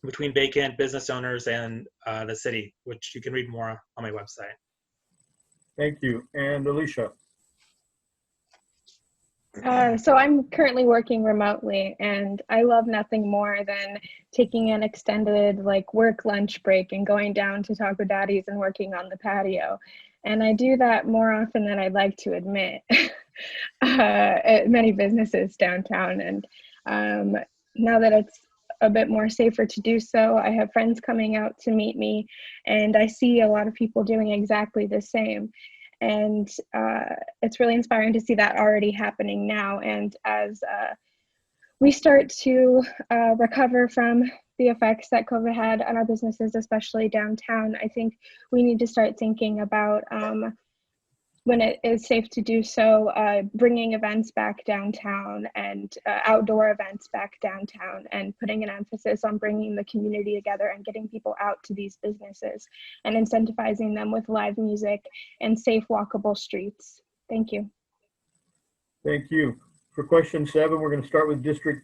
between vacant business owners and the city, which you can read more on my website. Thank you. And Alicia? So I'm currently working remotely, and I love nothing more than taking an extended work lunch break and going down to Taco Daddy's and working on the patio. And I do that more often than I'd like to admit at many businesses downtown. And now that it's a bit more safer to do so, I have friends coming out to meet me, and I see a lot of people doing exactly the same. And it's really inspiring to see that already happening now. And as we start to recover from the effects that COVID had on our businesses, especially downtown, I think we need to start thinking about when it is safe to do so, bringing events back downtown and outdoor events back downtown, and putting an emphasis on bringing the community together and getting people out to these businesses and incentivizing them with live music and safe walkable streets. Thank you. Thank you. For question 7, we're going to start with District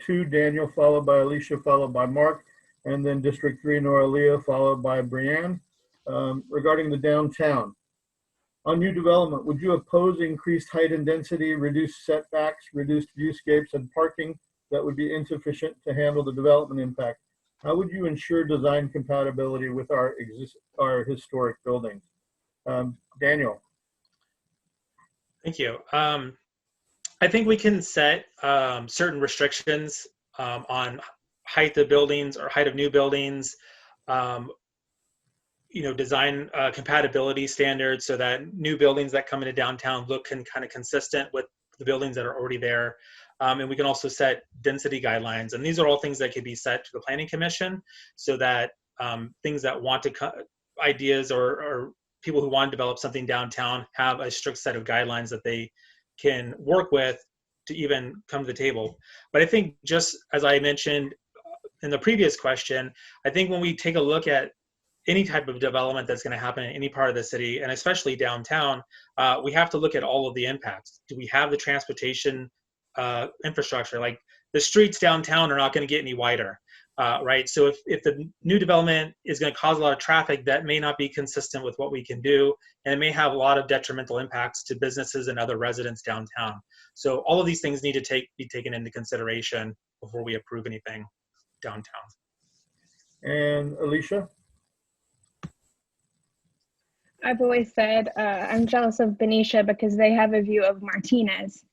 2, Daniel, followed by Alicia, followed by Mark, and then District 3, Nora Leah, followed by Brianne. Regarding the downtown, on new development, would you oppose increased height and density, reduced setbacks, reduced viewscapes, and parking that would be insufficient to handle the development impact? How would you ensure design compatibility with our historic buildings? Daniel. Thank you. I think we can set certain restrictions on height of buildings or height of new buildings, design compatibility standards so that new buildings that come into downtown look kind of consistent with the buildings that are already there. And we can also set density guidelines. And these are all things that can be set to the Planning Commission so that things that want to, ideas or people who want to develop something downtown have a strict set of guidelines that they can work with to even come to the table. But I think, just as I mentioned in the previous question, I think when we take a look at any type of development that's going to happen in any part of the city, and especially downtown, we have to look at all of the impacts. Do we have the transportation infrastructure? Like, the streets downtown are not going to get any wider, right? So if the new development is going to cause a lot of traffic, that may not be consistent with what we can do, and it may have a lot of detrimental impacts to businesses and other residents downtown. So all of these things need to be taken into consideration before we approve anything downtown. And Alicia? I've always said I'm jealous of Benicia because they have a view of Martinez.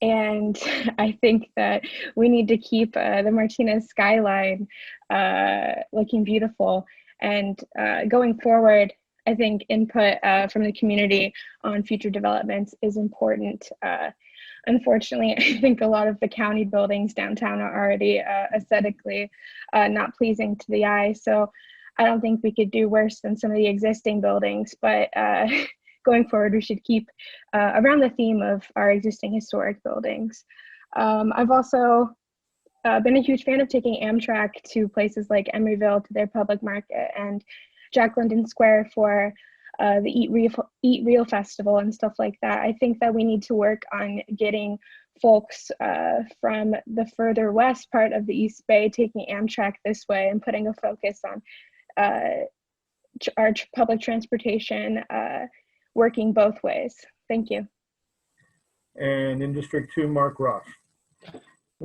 And I think that we need to keep the Martinez skyline looking beautiful. And going forward, I think input from the community on future developments is important. Unfortunately, I think a lot of the county buildings downtown are already aesthetically not pleasing to the eye. So I don't think we could do worse than some of the existing buildings, but going forward, we should keep around the theme of our existing historic buildings. I've also been a huge fan of taking Amtrak to places like Emeryville to their public market and Jack London Square for the Eat Real Festival and stuff like that. I think that we need to work on getting folks from the further west part of the East Bay taking Amtrak this way and putting a focus on our public transportation working both ways. Thank you. And in District 2, Mark Ross.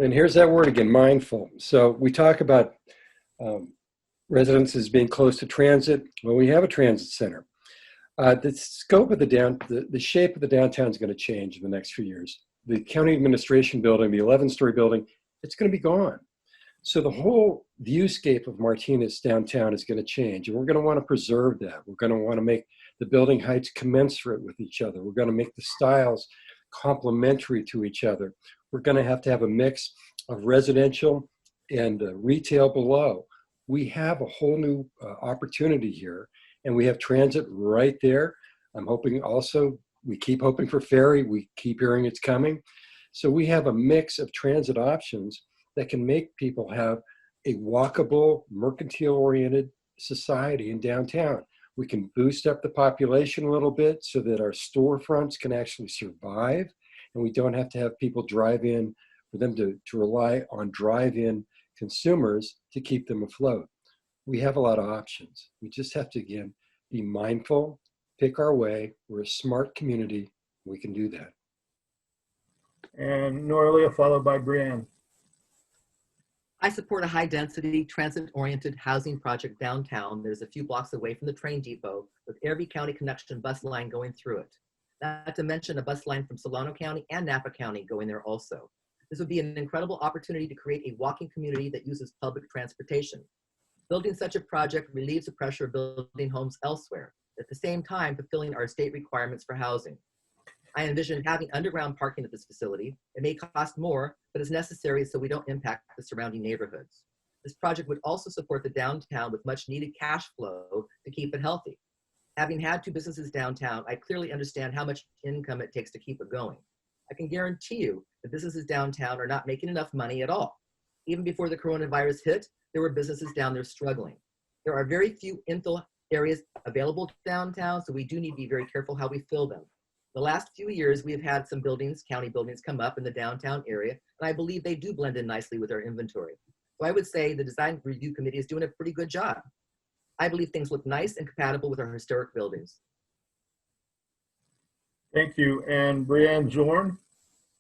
And here's that word again, mindful. So we talk about residences being close to transit. Well, we have a transit center. The scope of the shape of the downtown is going to change in the next few years. The county administration building, the 11-story building, it's going to be gone. So the whole viewscape of Martinez downtown is going to change, and we're going to want to preserve that. We're going to want to make the building heights commensurate with each other. We're going to make the styles complementary to each other. We're going to have a mix of residential and retail below. We have a whole new opportunity here, and we have transit right there. I'm hoping also, we keep hoping for ferry. We keep hearing it's coming. So we have a mix of transit options that can make people have a walkable, mercantile-oriented society in downtown. We can boost up the population a little bit so that our storefronts can actually survive, and we don't have to have people drive in for them to rely on drive-in consumers to keep them afloat. We have a lot of options. We just have to, again, be mindful, pick our way. We're a smart community. We can do that. And Noralia, followed by Brianne. I support a high-density, transit-oriented housing project downtown that is a few blocks away from the train depot with every county connection bus line going through it. Not to mention a bus line from Solano County and Napa County going there also. This would be an incredible opportunity to create a walking community that uses public transportation. Building such a project relieves the pressure of building homes elsewhere, at the same time fulfilling our state requirements for housing. I envision having underground parking at this facility. It may cost more, but is necessary so we don't impact the surrounding neighborhoods. This project would also support the downtown with much needed cash flow to keep it healthy. Having had 2 businesses downtown, I clearly understand how much income it takes to keep it going. I can guarantee you the businesses downtown are not making enough money at all. Even before the coronavirus hit, there were businesses down there struggling. There are very few infill areas available downtown, so we do need to be very careful how we fill them. The last few years, we have had some buildings, county buildings, come up in the downtown area, and I believe they do blend in nicely with our inventory. So I would say the Design Review Committee is doing a pretty good job. I believe things look nice and compatible with our historic buildings. Thank you. And Brianne Zorn,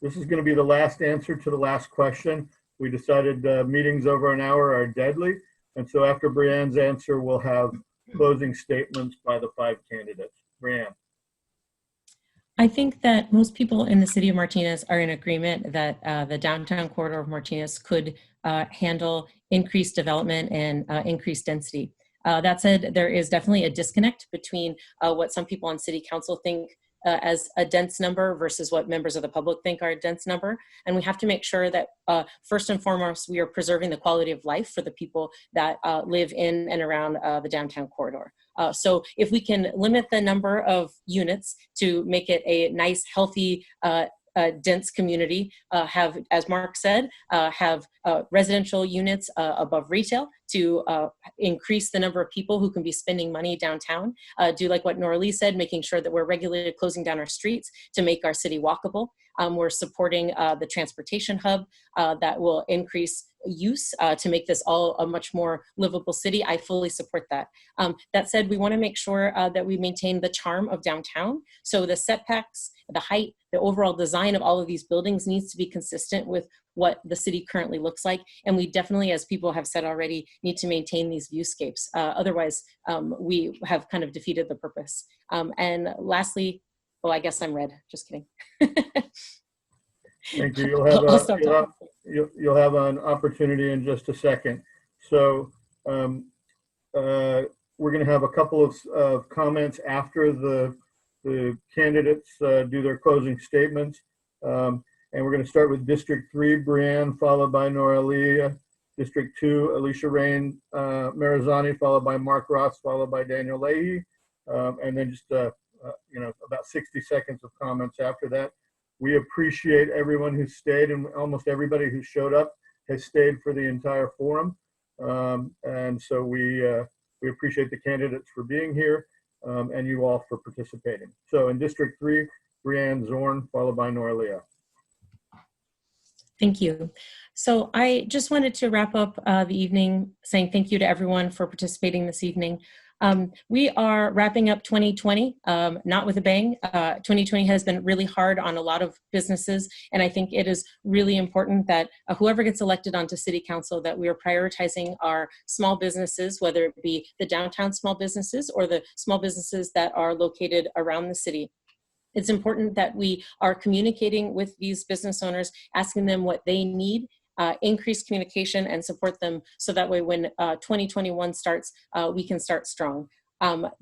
this is going to be the last answer to the last question. We decided meetings over an hour are deadly. And so after Brianne's answer, we'll have closing statements by the 5 candidates. Brianne. I think that most people in the city of Martinez are in agreement that the downtown corridor of Martinez could handle increased development and increased density. That said, there is definitely a disconnect between what some people on city council think as a dense number versus what members of the public think are a dense number. And we have to make sure that first and foremost, we are preserving the quality of life for the people that live in and around the downtown corridor. So if we can limit the number of units to make it a nice, healthy, dense community, have, as Mark said, have residential units above retail to increase the number of people who can be spending money downtown. Do like what Noralie said, making sure that we're regularly closing down our streets to make our city walkable. We're supporting the transportation hub that will increase use to make this all a much more livable city. I fully support that. That said, we want to make sure that we maintain the charm of downtown. So the setbacks, the height, the overall design of all of these buildings needs to be consistent with what the city currently looks like. And we definitely, as people have said already, need to maintain these viewscapes. Otherwise, we have kind of defeated the purpose. And lastly, well, I guess I'm red, just kidding. Thank you. You'll have an opportunity in just a second. So we're going to have a couple of comments after the candidates do their closing statements. And we're going to start with District 3, Brianne, followed by Noralie. District 2, Alicia Rain Marizani, followed by Mark Ross, followed by Daniel Leahy. And then just about 60 seconds of comments after that. We appreciate everyone who stayed, and almost everybody who showed up has stayed for the entire forum. And so we appreciate the candidates for being here and you all for participating. So in District 3, Brianne Zorn, followed by Noralia. Thank you. So I just wanted to wrap up the evening saying thank you to everyone for participating this evening. We are wrapping up 2020, not with a bang. 2020 has been really hard on a lot of businesses, and I think it is really important that whoever gets elected onto City Council, that we are prioritizing our small businesses, whether it be the downtown small businesses or the small businesses that are located around the city. It's important that we are communicating with these business owners, asking them what they need, increase communication and support them so that way when 2021 starts, we can start strong.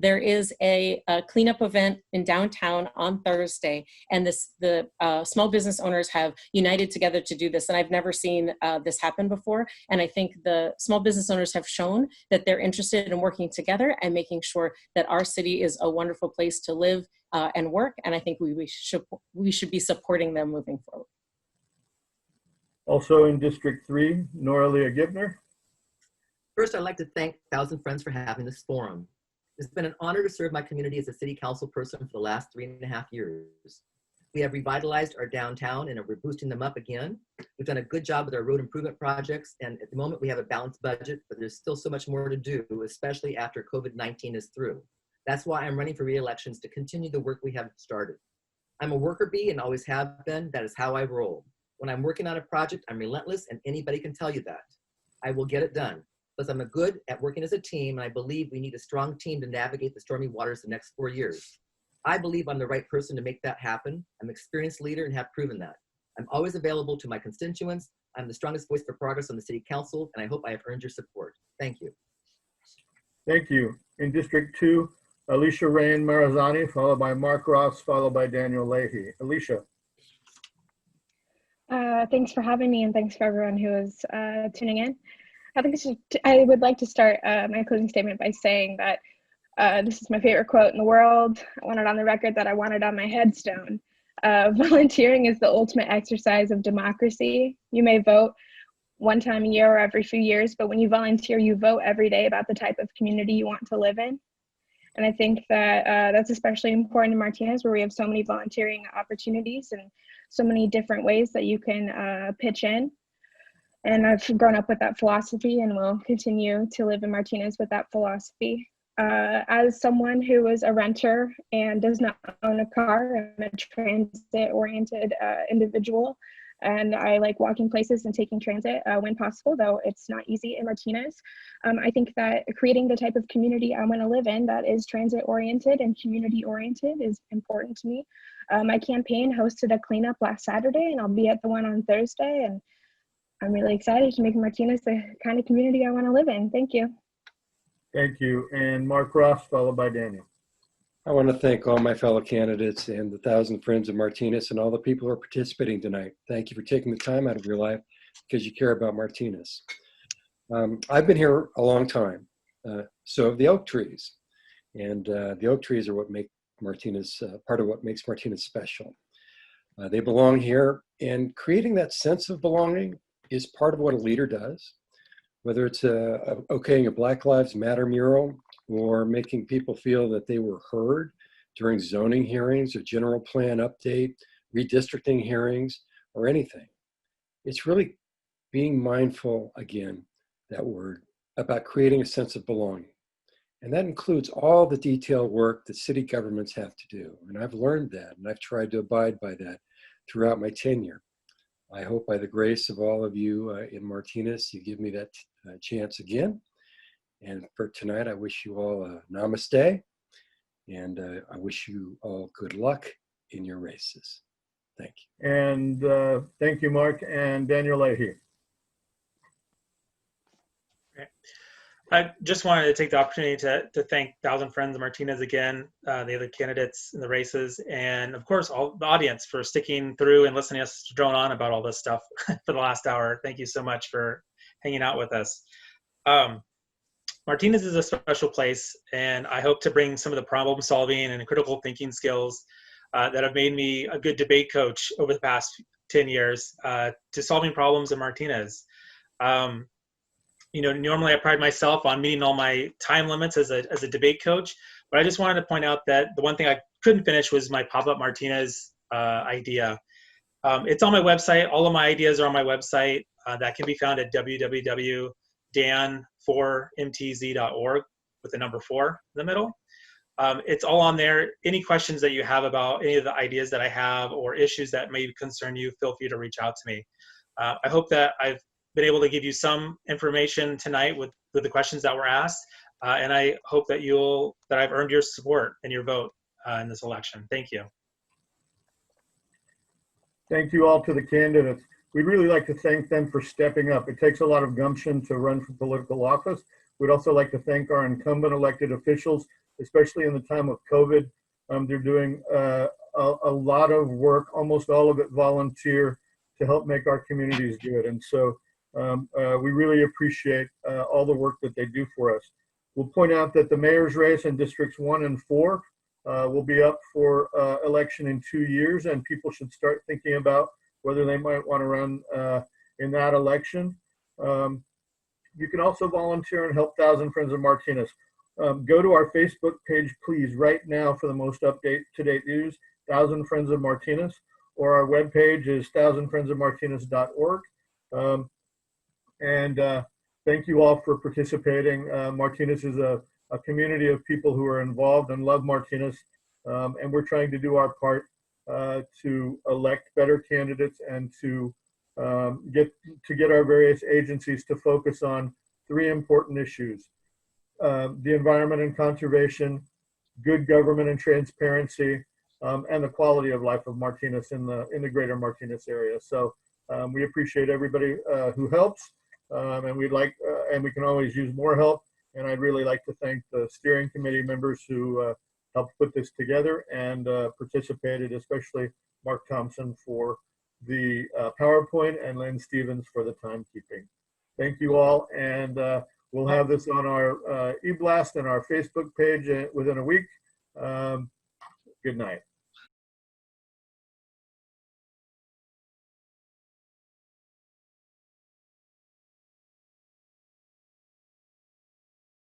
There is a cleanup event in downtown on Thursday, and the small business owners have united together to do this, and I've never seen this happen before. And I think the small business owners have shown that they're interested in working together and making sure that our city is a wonderful place to live and work, and I think we should be supporting them moving forward. Also in District 3, Noralia Gibner. First, I'd like to thank Thousand Friends for having this forum. It's been an honor to serve my community as a city council person for the last 3.5 years. We have revitalized our downtown and we're boosting them up again. We've done a good job with our road improvement projects, and at the moment we have a balanced budget, but there's still so much more to do, especially after COVID-19 is through. That's why I'm running for re-elections, to continue the work we have started. I'm a worker bee and always have been. That is how I roll. When I'm working on a project, I'm relentless, and anybody can tell you that. I will get it done. Plus, I'm good at working as a team, and I believe we need a strong team to navigate the stormy waters the next 4 years. I believe I'm the right person to make that happen. I'm an experienced leader and have proven that. I'm always available to my constituents. I'm the strongest voice for progress on the city council, and I hope I have earned your support. Thank you. Thank you. In District 2, Alicia Rain Marazani, followed by Mark Ross, followed by Daniel Leahy. Alicia. Thanks for having me, and thanks for everyone who is tuning in. I would like to start my closing statement by saying that this is my favorite quote in the world. I want it on the record that I want it on my headstone. Volunteering is the ultimate exercise of democracy. You may vote one time a year or every few years, but when you volunteer, you vote every day about the type of community you want to live in. And I think that that's especially important in Martinez, where we have so many volunteering opportunities and so many different ways that you can pitch in. And I've grown up with that philosophy and will continue to live in Martinez with that philosophy. As someone who is a renter and does not own a car, I'm a transit-oriented individual, and I like walking places and taking transit when possible, though it's not easy in Martinez. I think that creating the type of community I want to live in that is transit-oriented and community-oriented is important to me. My campaign hosted a cleanup last Saturday, and I'll be at the one on Thursday, and I'm really excited to make Martinez the kind of community I want to live in. Thank you. Thank you. And Mark Ross, followed by Daniel. I want to thank all my fellow candidates and the 1,000 Friends of Martinez and all the people who are participating tonight. Thank you for taking the time out of your life because you care about Martinez. I've been here a long time, so have the oak trees. And the oak trees are what make Martinez, part of what makes Martinez special. They belong here, and creating that sense of belonging is part of what a leader does. Whether it's okaying a Black Lives Matter mural or making people feel that they were heard during zoning hearings or general plan update, redistricting hearings, or anything. It's really being mindful, again, that word, about creating a sense of belonging. And that includes all the detailed work that city governments have to do. And I've learned that, and I've tried to abide by that throughout my tenure. I hope by the grace of all of you in Martinez, you give me that chance again. And for tonight, I wish you all a namaste, and I wish you all good luck in your races. Thank you. And thank you, Mark. And Daniel Leahy. I just wanted to take the opportunity to thank 1,000 Friends of Martinez again, the other candidates in the races, and of course, all the audience for sticking through and listening to us drone on about all this stuff for the last hour. Thank you so much for hanging out with us. Martinez is a special place, and I hope to bring some of the problem solving and critical thinking skills that have made me a good debate coach over the past 10 years to solving problems in Martinez. You know, normally I pride myself on meeting all my time limits as a debate coach, but I just wanted to point out that the one thing I couldn't finish was my pop-up Martinez idea. It's on my website. All of my ideas are on my website. That can be found at www.dan4mtz.org with the number 4 in the middle. It's all on there. Any questions that you have about any of the ideas that I have or issues that may concern you, feel free to reach out to me. I hope that I've been able to give you some information tonight with the questions that were asked, and I hope that I've earned your support and your vote in this election. Thank you. Thank you all to the candidates. We'd really like to thank them for stepping up. It takes a lot of gumption to run for political office. We'd also like to thank our incumbent elected officials, especially in the time of COVID. They're doing a lot of work, almost all of it volunteer, to help make our communities good. And so we really appreciate all the work that they do for us. We'll point out that the mayor's race in districts 1 and 4 will be up for election in 2 years, and people should start thinking about whether they might want to run in that election. You can also volunteer and help 1,000 Friends of Martinez. Go to our Facebook page, please, right now for the most up-to-date news, 1,000 Friends of Martinez, or our webpage is thousandfriendsofmartinez.org. Thank you all for participating. Martinez is a community of people who are involved and love Martinez, and we're trying to do our part to elect better candidates and to get our various agencies to focus on 3 important issues: the environment and conservation, good government and transparency, and the quality of life of Martinez in the greater Martinez area. So we appreciate everybody who helps, and we can always use more help. And I'd really like to thank the steering committee members who helped put this together and participated, especially Mark Thompson for the PowerPoint and Lynn Stevens for the timekeeping. Thank you all, and we'll have this on our e-blast and our Facebook page within a week. Good night.